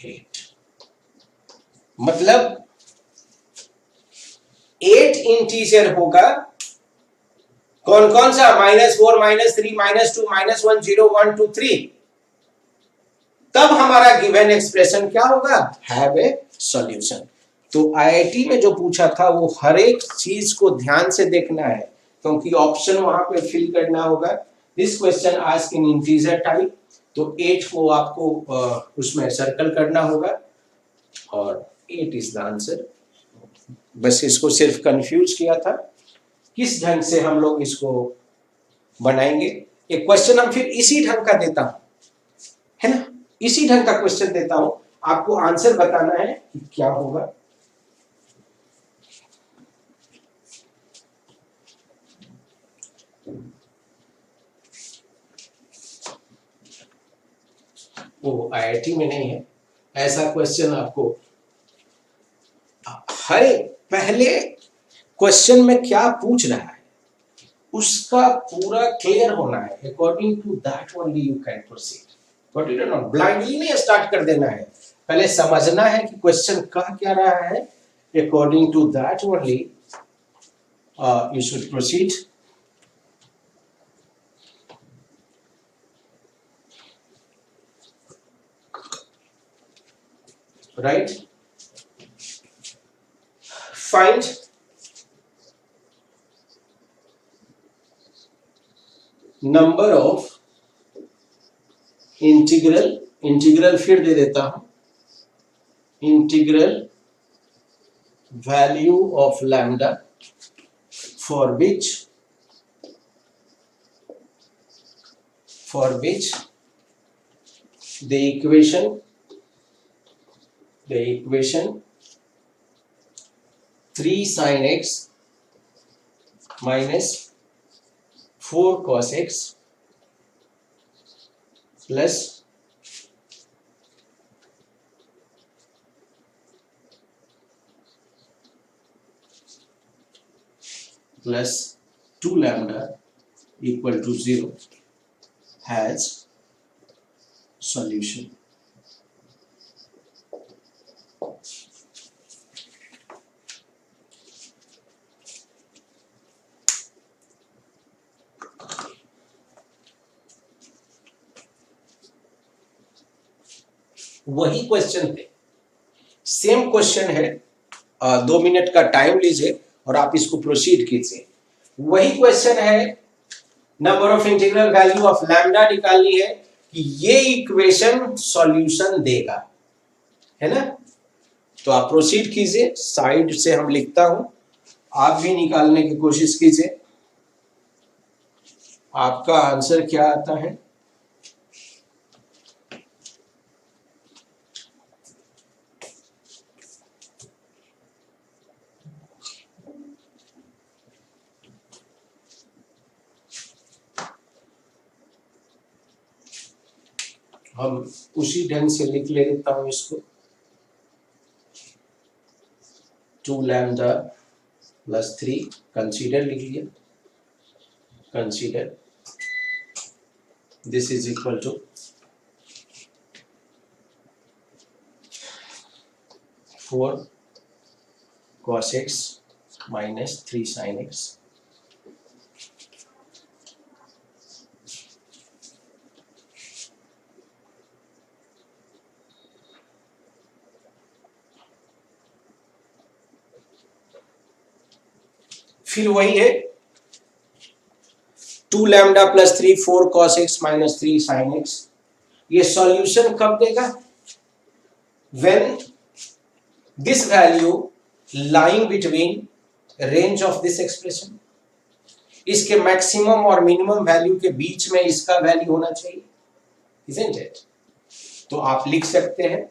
8। मतलब 8 इंटीजर होगा, कौन कौन सा, -4, -3, -2, -1, 0, 1, 2, 3। तब हमारा गिवन एक्सप्रेशन क्या होगा, हैव ए सॉल्यूशन। तो आईआईटी में जो पूछा था वो हर एक चीज को ध्यान से देखना है, क्योंकि ऑप्शन वहां पे फिल करना होगा। This question asked in integer type, तो 8 को आपको उसमें सर्कल करना होगा और 8 इज द आंसर। बस इसको सिर्फ कंफ्यूज किया था, किस ढंग से हम लोग इसको बनाएंगे। एक क्वेश्चन हम फिर इसी ढंग का देता हूं, है ना, इसी ढंग का क्वेश्चन देता हूं, आपको आंसर बताना है कि क्या होगा। वो आईआईटी में नहीं है ऐसा क्वेश्चन, आपको हर पहले क्वेश्चन में क्या पूछ रहा है उसका पूरा क्लियर होना है। According to that only you can proceed, but you do not blindly नहीं स्टार्ट कर देना है, पहले समझना है कि क्वेश्चन कह क्या रहा है। According to that only you should proceed. Right, find number of integral फिर दे देता हूं, integral value of lambda for which the equation 3 sin x minus 4 cos x plus plus 2 lambda equal to 0 has solution। वही question है, same question है, 2 minute का time लीजिए और आप इसको प्रोसीड कीजिए। वही क्वेश्चन है, number of integral value of lambda निकालनी है कि ये इक्वेशन सॉल्यूशन देगा, है ना। तो आप प्रोसीड कीजिए, साइड से हम लिखता हूं, आप भी निकालने की कोशिश कीजिए। आपका आंसर क्या आता है, हम उसी ढंग से लिख लेता हूं इसको, 2 लैम्डा प्लस 3 कंसीडर लिख लिया, consider this is equal to 4 cos x minus 3 sin x। फिर वही है 2 lambda plus 3 4 cos x minus 3 sin x। ये सॉल्यूशन कब देगा? When this value lying between range of this expression, इसके मैक्सिमम और मिनिमम वैल्यू के बीच में इसका वैल्यू होना चाहिए, isn't it? तो आप लिख सकते हैं,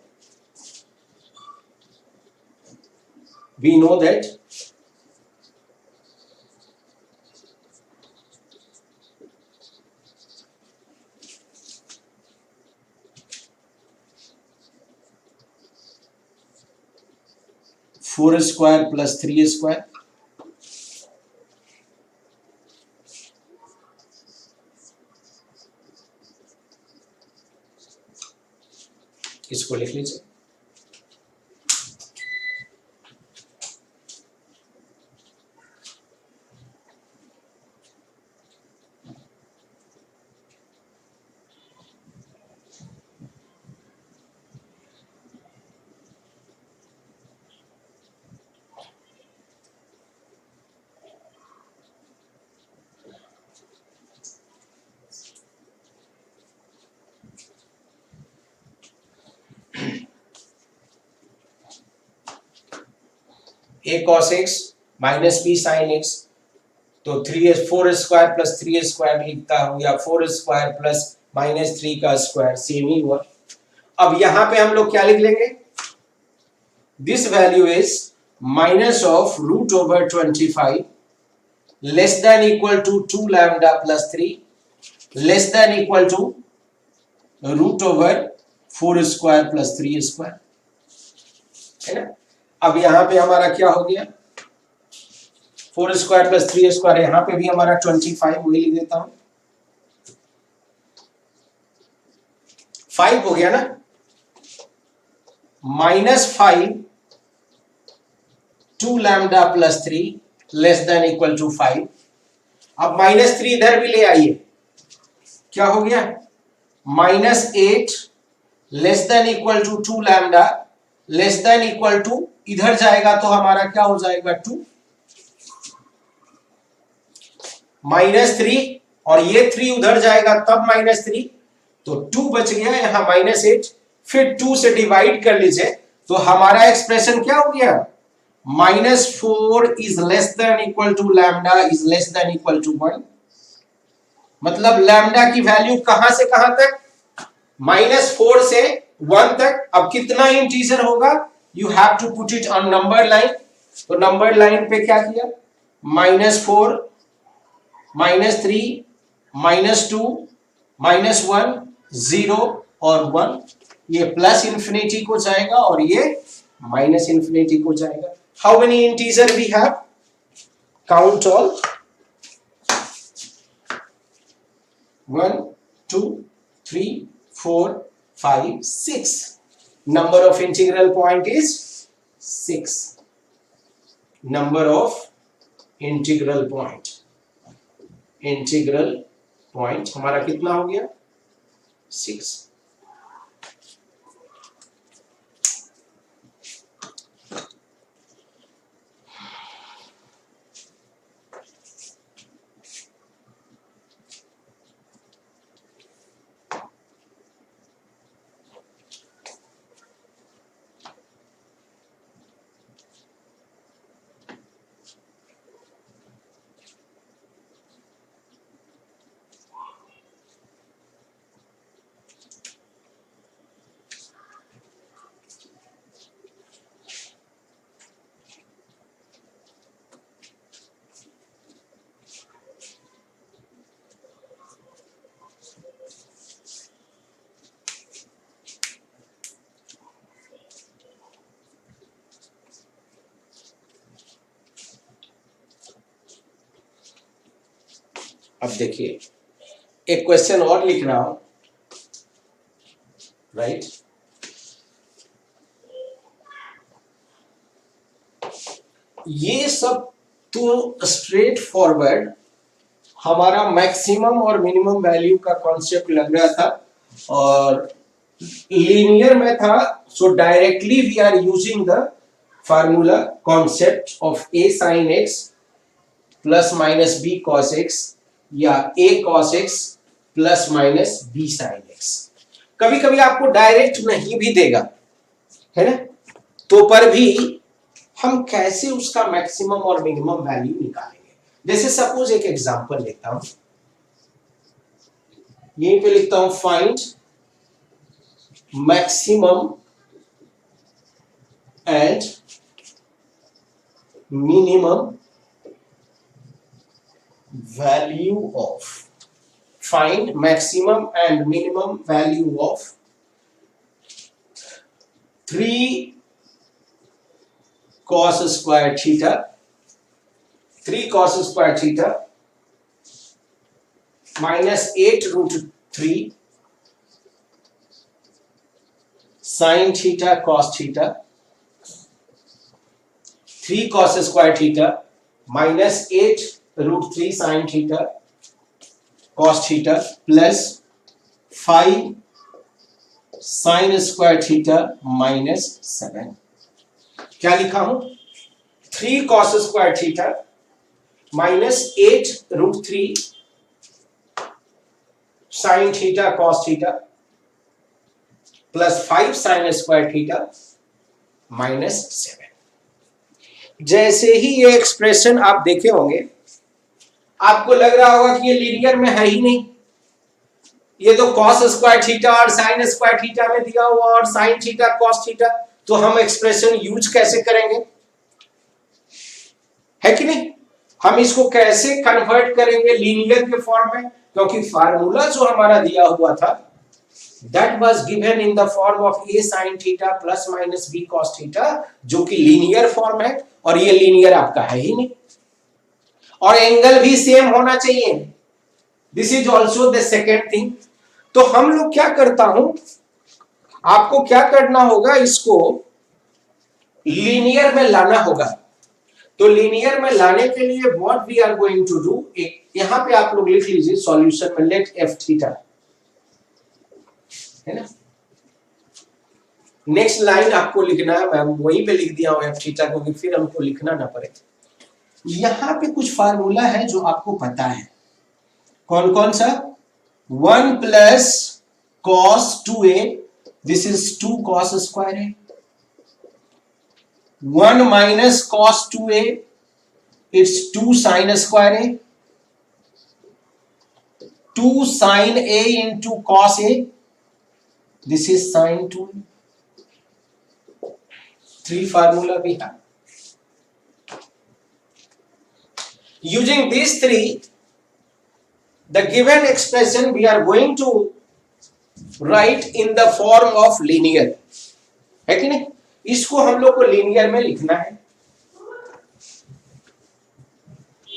we know that four square plus 3 square इसको लिख लीजिए। a cos x minus b sin x, तो 4 स्क्वायर प्लस 3 स्क्वायर लिखता हूं, या 4 स्क्वायर प्लस माइनस 3 का स्क्वायर, सेम ही हुआ। अब यहां पे हम लोग क्या लिख लेंगे? This value is minus of root over 25 less than equal to 2 lambda plus 3 less than equal to root over 4 square plus 3 square, है ना। अब यहां पे हमारा क्या हो गया? 4 स्क्वायर प्लस 3 स्क्वायर, यहां पे भी हमारा 25, वही लिख देता हूं, 5 हो गया ना, minus 5 2 lambda plus 3 less than equal to 5। अब माइनस 3 इधर भी ले आइए, क्या हो गया? Minus 8 less than equal to 2 lambda less than equal to, इधर जाएगा तो हमारा क्या हो जाएगा? 2 माइनस 3, और ये 3 उधर जाएगा तब माइनस 3, तो 2 बच गया, यहां माइनस 8, फिर 2 से डिवाइड कर लीजिए, तो हमारा एक्सप्रेशन क्या हो गया? Minus 4 is less than equal to lambda is less than equal to 1। मतलब लैम्डा की वैल्यू कहां से कहां तक? माइनस 4 से 1 तक। अब कितना इंटीजर होगा? You have to put it on number line. तो नंबर लाइन पे क्या किया? माइनस 4 माइनस 3 माइनस 2 माइनस 1 0 और 1, ये प्लस इंफिनिटी को जाएगा और ये माइनस इंफिनिटी को जाएगा। How many integer we have? Count all, 1 2 3 4 5 6। Number of integral point is 6. Number of integral point हमारा कितना हो गया? 6। अब देखिए, एक क्वेश्चन और लिख रहा हूं, राइट। ये सब तो स्ट्रेट फॉरवर्ड हमारा मैक्सिमम और मिनिमम वैल्यू का कॉन्सेप्ट लग रहा था, और लीनियर में था, so directly we are using the formula concept of a sin x plus minus b cos x या a cos x plus minus b sin x। कभी कभी आपको डायरेक्ट नहीं भी देगा, है ना, तो पर भी हम कैसे उसका मैक्सिमम और मिनिमम वैल्यू निकालेंगे। जैसे सपोज एक एग्जांपल लेता हूं, यहीं पे लिखता हूं find maximum and minimum value of, find maximum and minimum value of 3 cos square theta, 3 cos square theta minus 8 root 3 sin theta cos theta, 3 cos square theta minus 8 root 3 sin theta cos theta plus 5 sin square theta minus 7। क्या लिखा हूं? 3 cos square theta minus 8 root 3 sin theta cos theta plus 5 sin square theta minus 7। जैसे ही ये expression आप देखे होंगे, आपको लग रहा होगा कि ये लीनियर में है ही नहीं, ये तो cos स्क्वायर थीटा और sin स्क्वायर थीटा में दिया हुआ और sin थीटा cos थीटा, तो हम एक्सप्रेशन यूज कैसे करेंगे, है कि नहीं? हम इसको कैसे कन्वर्ट करेंगे लीनियर के फॉर्म में, क्योंकि फार्मूला जो हमारा दिया हुआ था that was given in the form of a sin theta plus minus b cos theta, जो कि लीनियर फॉर्म है, और ये लीनियर आपका है ही नहीं, और एंगल भी सेम होना चाहिए। This is also the second thing. तो हम लोग क्या करता हूं, आपको क्या करना होगा, इसको लीनियर में लाना होगा। तो लीनियर में लाने के लिए what we are going to do, यहां पे आप लोग लिख लीजिए सॉल्यूशन में लेट एफ थीटा, है ना। नेक्स्ट लाइन आपको लिखना है, मैं वहीं पे लिख दिया हूं एफ थीटा, क्योंकि फिर हमको लिखना ना पड़े। यहां पे कुछ फार्मूला है जो आपको पता है, कौन कौन सा? 1 plus cos 2a, this is 2 cos square है। 1 minus cos 2a, it's 2 sin square है। 2 sin a into cos a, this is sin 2a। 3 formula भी है। Using these three, the given expression we are going to write in the form of linear, है कि नहीं? इसको हम लोग को लीनियर में लिखना है।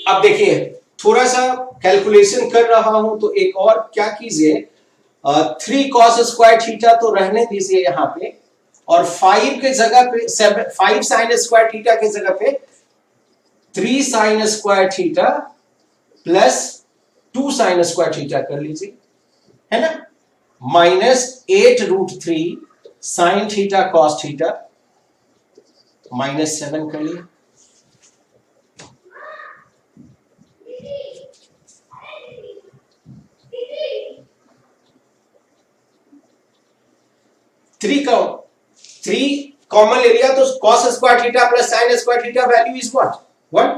अब देखिए, थोड़ा सा कैलकुलेशन कर रहा हूं, तो एक और क्या कीजिए, 3 cos स्क्वायर थीटा तो रहने दीजिए यहां पे, और 5 के जगह पे 5 sin स्क्वायर थीटा के जगह पे 3 sin square theta plus 2 sin square theta कर लीजिए, है ना, माइनस 8 रूट 3 sin थीटा cos थीटा माइनस 7 कर लिया। थ्री कॉमन ले लिया, तो cos square theta plus sin square theta value is what? 1।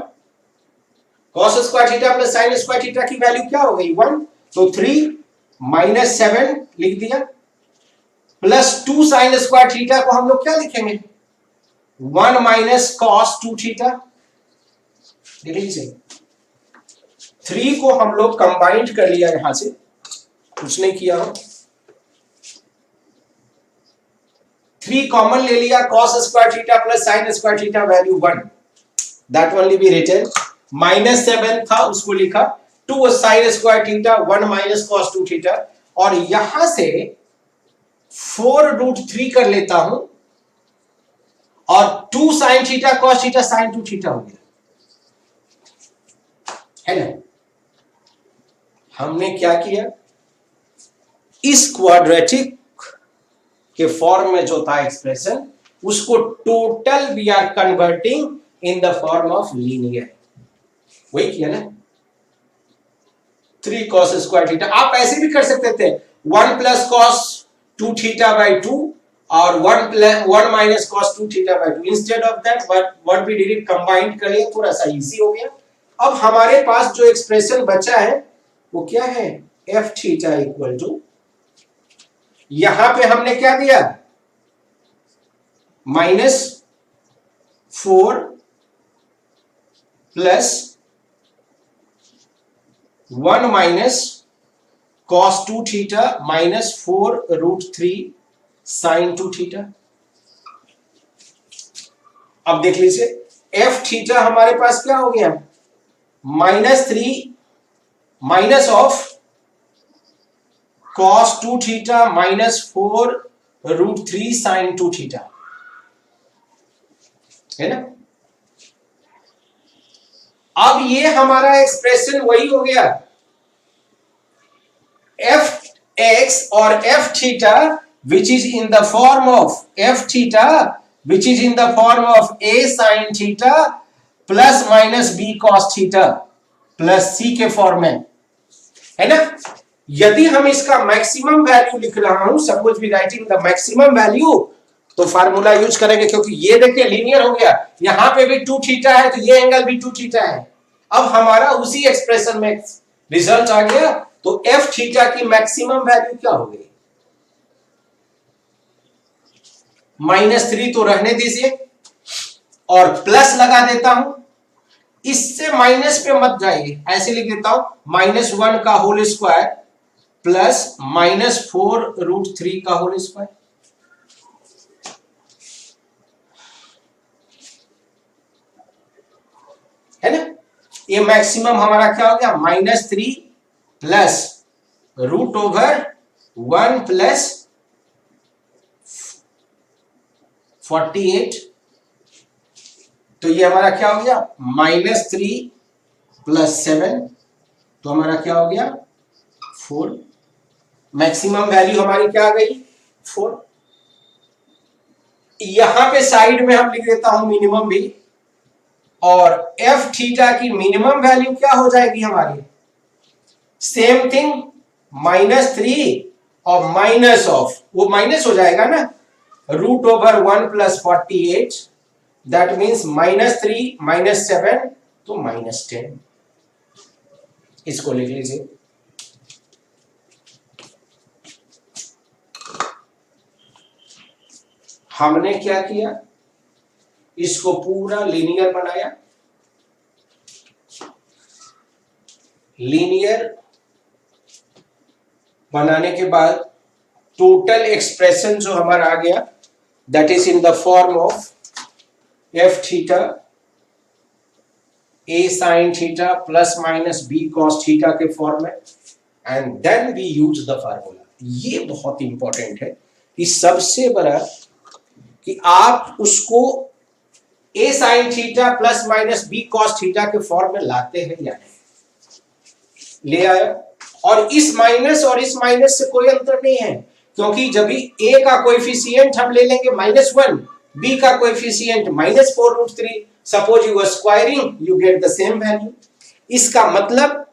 cos square theta plus sin square theta की वैल्यू क्या हो गई? 1। तो 3 माइनस 7 लिख दिया, प्लस 2 sin स्क्वायर थीटा को हम लोग क्या लिखेंगे? 1 माइनस cos 2 थीटा। देख लीजिए, 3 को हम लोग कंबाइंड कर लिया, यहां से कुछ नहीं किया हो, 3 कॉमन ले लिया, cos square theta plus sin square theta value 1, that only be written. Minus 7 था, उसको लिखा 2 sin square theta 1 minus cos 2 theta, और यहां से 4 रूट 3 कर लेता हूं, और 2 sin थीटा cos थीटा sin 2 थीटा हो गया, है ना। हमने क्या किया, इस क्वाड्रेटिक के फॉर्म में जो था एक्सप्रेशन, उसको total we are converting in the form of linear, वही किया ना। 3 cos स्क्वायर थीटा। आप ऐसे भी कर सकते थे 1 प्लस कॉस 2 थीटा बाई 2 और 1 minus cos 2 theta by 2। Instead of that what we did it combined कर लिया, थोड़ा सा इजी हो गया। अब हमारे पास जो एक्सप्रेशन बचा है वो क्या है, एफ थीटा इक्वल टू, यहां पे हमने क्या दिया, -4 plus 1 minus cos 2 theta minus 4√3 sin 2 theta. अब देख लीजिए एफ थीटा हमारे पास क्या हो गया, -3 minus of cos 2 theta minus 4√3 sin 2 theta, है ना। अब ये हमारा एक्सप्रेशन वही हो गया, एफ एक्स और f theta which is in the form of f theta which is in the form of a sin theta plus minus b cos theta plus c के फॉर्म में, है ना। यदि हम इसका मैक्सिमम वैल्यू लिख रहा हूं, suppose we writing the maximum value, तो फार्मूला यूज करेंगे, क्योंकि ये देखिए लीनियर हो गया, यहां पे भी 2 थीटा है तो ये एंगल भी 2 थीटा है। अब हमारा उसी एक्सप्रेशन में रिजल्ट आ गया, तो एफ थीटा की मैक्सिमम वैल्यू क्या हो गई, -3 तो रहने दीजिए और प्लस लगा देता हूं, इससे माइनस पे मत जाइए, ऐसे लिख देता हूं -1 का होल स्क्वायर प्लस -4√3 का होल स्क्वायर, है ना। ये मैक्सिमम हमारा क्या हो गया, -3 प्लस √1 प्लस 48, तो ये हमारा क्या हो गया, -3 प्लस 7, तो हमारा क्या हो गया 4। मैक्सिमम वैल्यू हमारी क्या आ गई 4। यहां पे साइड में हम लिख देता हूं मिनिमम भी, और एफ थीटा की मिनिमम वैल्यू क्या हो जाएगी हमारी, सेम थिंग -3 और माइनस ऑफ, वो माइनस हो जाएगा ना, √1 प्लस 48, दैट मीन्स -3 -7 तो -10, इसको लिख लीजिए। हमने क्या किया, इसको पूरा लीनियर बनाया, लीनियर बनाने के बाद टोटल एक्सप्रेशन जो हमारा आ गया, that is in the form of f theta a sin theta plus minus b cos theta के फॉर्म में, and then we use the formula. ये बहुत इंपॉर्टेंट है कि सबसे बड़ा कि आप उसको a sin theta plus minus b cos theta के फॉर्म में लाते हैं या नहीं, ले आया। और इस माइनस और इस माइनस से कोई अंतर नहीं है, क्योंकि जब भी a का कोएफिशिएंट हम ले लेंगे -1, b का coefficient -4√3, suppose you are squaring, you get the same value. इसका मतलब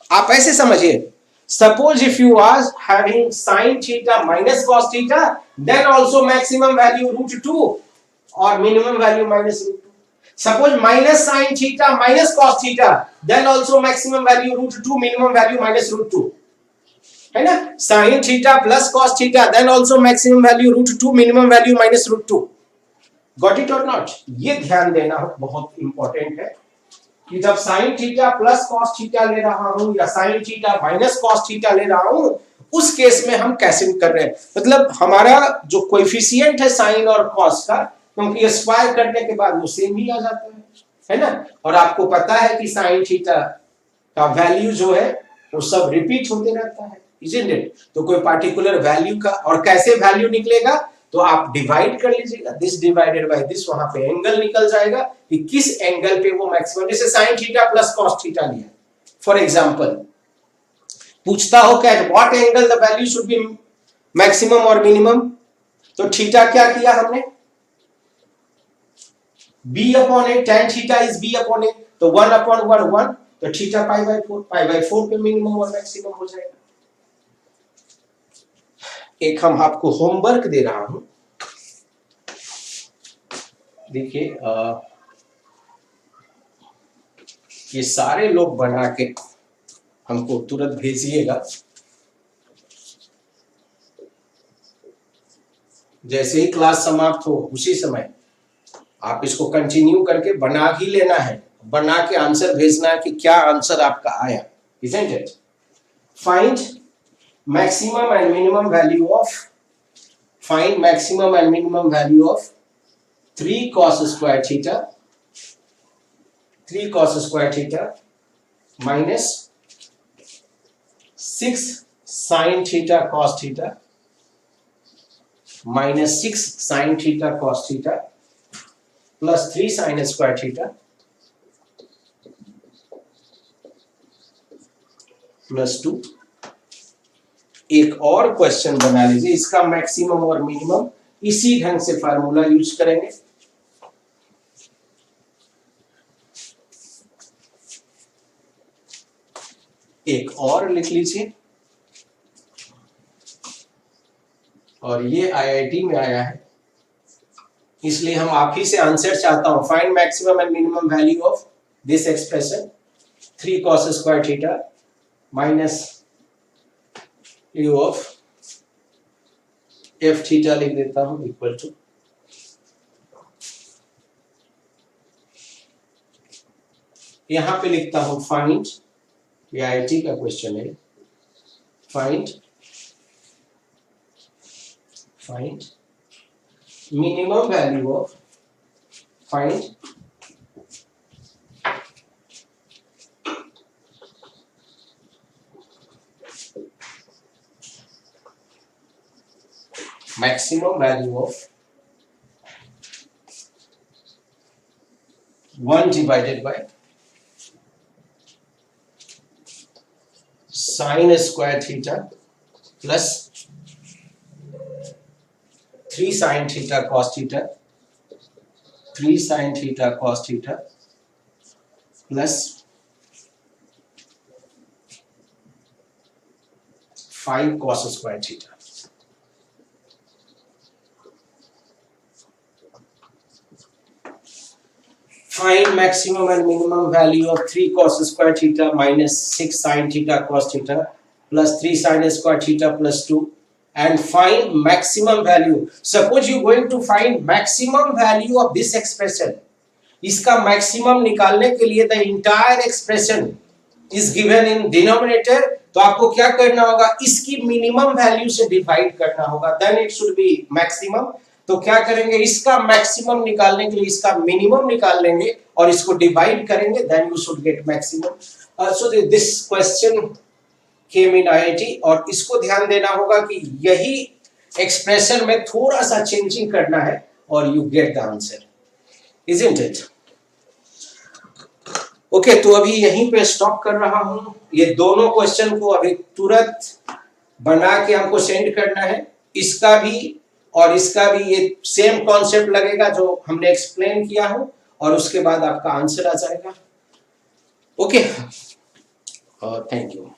आप ऐसे समझिए, suppose if you are having sin theta minus cos theta, then also maximum value √2 और minimum value -√2। Suppose minus sin theta minus cos theta, then also maximum value √2, minimum value -√2, है ना। sin theta plus cos theta, then also maximum value √2, minimum value -√2। Got it or not? ये ध्यान देना बहुत important है कि जब sin theta plus cos theta ले रहा हूं या sin theta minus cos theta ले रहा हूं, उस केस में हम कैसे कर रहे हैं, मतलब हमारा जो कोएफिशिएंट है sin और cos का, क्योंकि ये स्क्वायर करने के बाद वो सेम ही आ जाता है ना। और आपको पता है कि sin थीटा का वैल्यू जो है वो सब रिपीट होते रहता है, इजंट इट। तो कोई पार्टिकुलर वैल्यू का, और कैसे वैल्यू निकलेगा, तो आप डिवाइड कर लीजिएगा, दिस डिवाइडेड बाय दिस, वहां पे एंगल निकल जाएगा कि किस एंगल पे वो मैक्सिमम, जैसे sin theta plus cos theta लिया फॉर एग्जांपल, पूछता हो कि at what angle the value should be maximum और मिनिमम, तो थीटा क्या किया हमने, b/a, tan theta is b/a, तो 1/1 1, तो थीटा पाई बाय 4 पे मिनिमम और मैक्सिमम हो जाएगा। एक हम आपको होमवर्क दे रहा हूं, देखिए ये सारे लोग बना के हमको तुरंत भेजिएगा। जैसे ही क्लास समाप्त हो उसी समय आप इसको कंटिन्यू करके बना ही लेना है, बना के आंसर भेजना है कि क्या आंसर आपका आया। Isn't it? Find maximum and minimum value of 3 cos square theta minus 6 sin theta cos theta minus 6 sin theta cos theta plus 3 sin square theta plus 2। एक और क्वेश्चन बना लीजिए, इसका मैक्सिमम और मिनिमम इसी ढंग से फार्मूला यूज करेंगे। एक और लिख लीजिए, और ये आईआईटी में आया है इसलिए हम आप ही से आंसर चाहता हूं। Find maximum and minimum value of this expression 3 cos square theta minus u of f theta लिख देता हूं इक्वल टू, यहां पे लिखता हूं फाइंड, ये आईआईटी का क्वेश्चन है, find minimum value of maximum value of 1 divided by sin square theta plus 3 sin theta cos theta plus 5 cos square theta। Find maximum and minimum value of 3 cos square theta minus 6 sin theta cos theta plus 3 sin square theta plus 2 and find maximum value। Suppose you going to find maximum value of this expression, इसका maximum निकालने के लिए the entire expression is given in denominator, तो आपको क्या करना होगा, इसकी मिनिमम वैल्यू से डिवाइड करना होगा, then it should be maximum। तो क्या करेंगे, इसका मैक्सिमम निकालने के लिए इसका मिनिमम निकाल लेंगे और इसको डिवाइड करेंगे, then you should get maximum। So this question came in IIT, और इसको ध्यान देना होगा कि यही एक्सप्रेशन में थोड़ा सा चेंजिंग करना है और you get the answer, isn't it? Okay, तो अभी यहीं पे स्टॉप कर रहा हूं। ये दोनों क्वेश्चन को अभी तुरंत बना के हमको सेंड करना है, इसका भी और इसका भी ये सेम कॉन्सेप्ट लगेगा जो हमने एक्सप्लेन किया हो, और उसके बाद आपका आंसर आ जाएगा। Okay, thank you.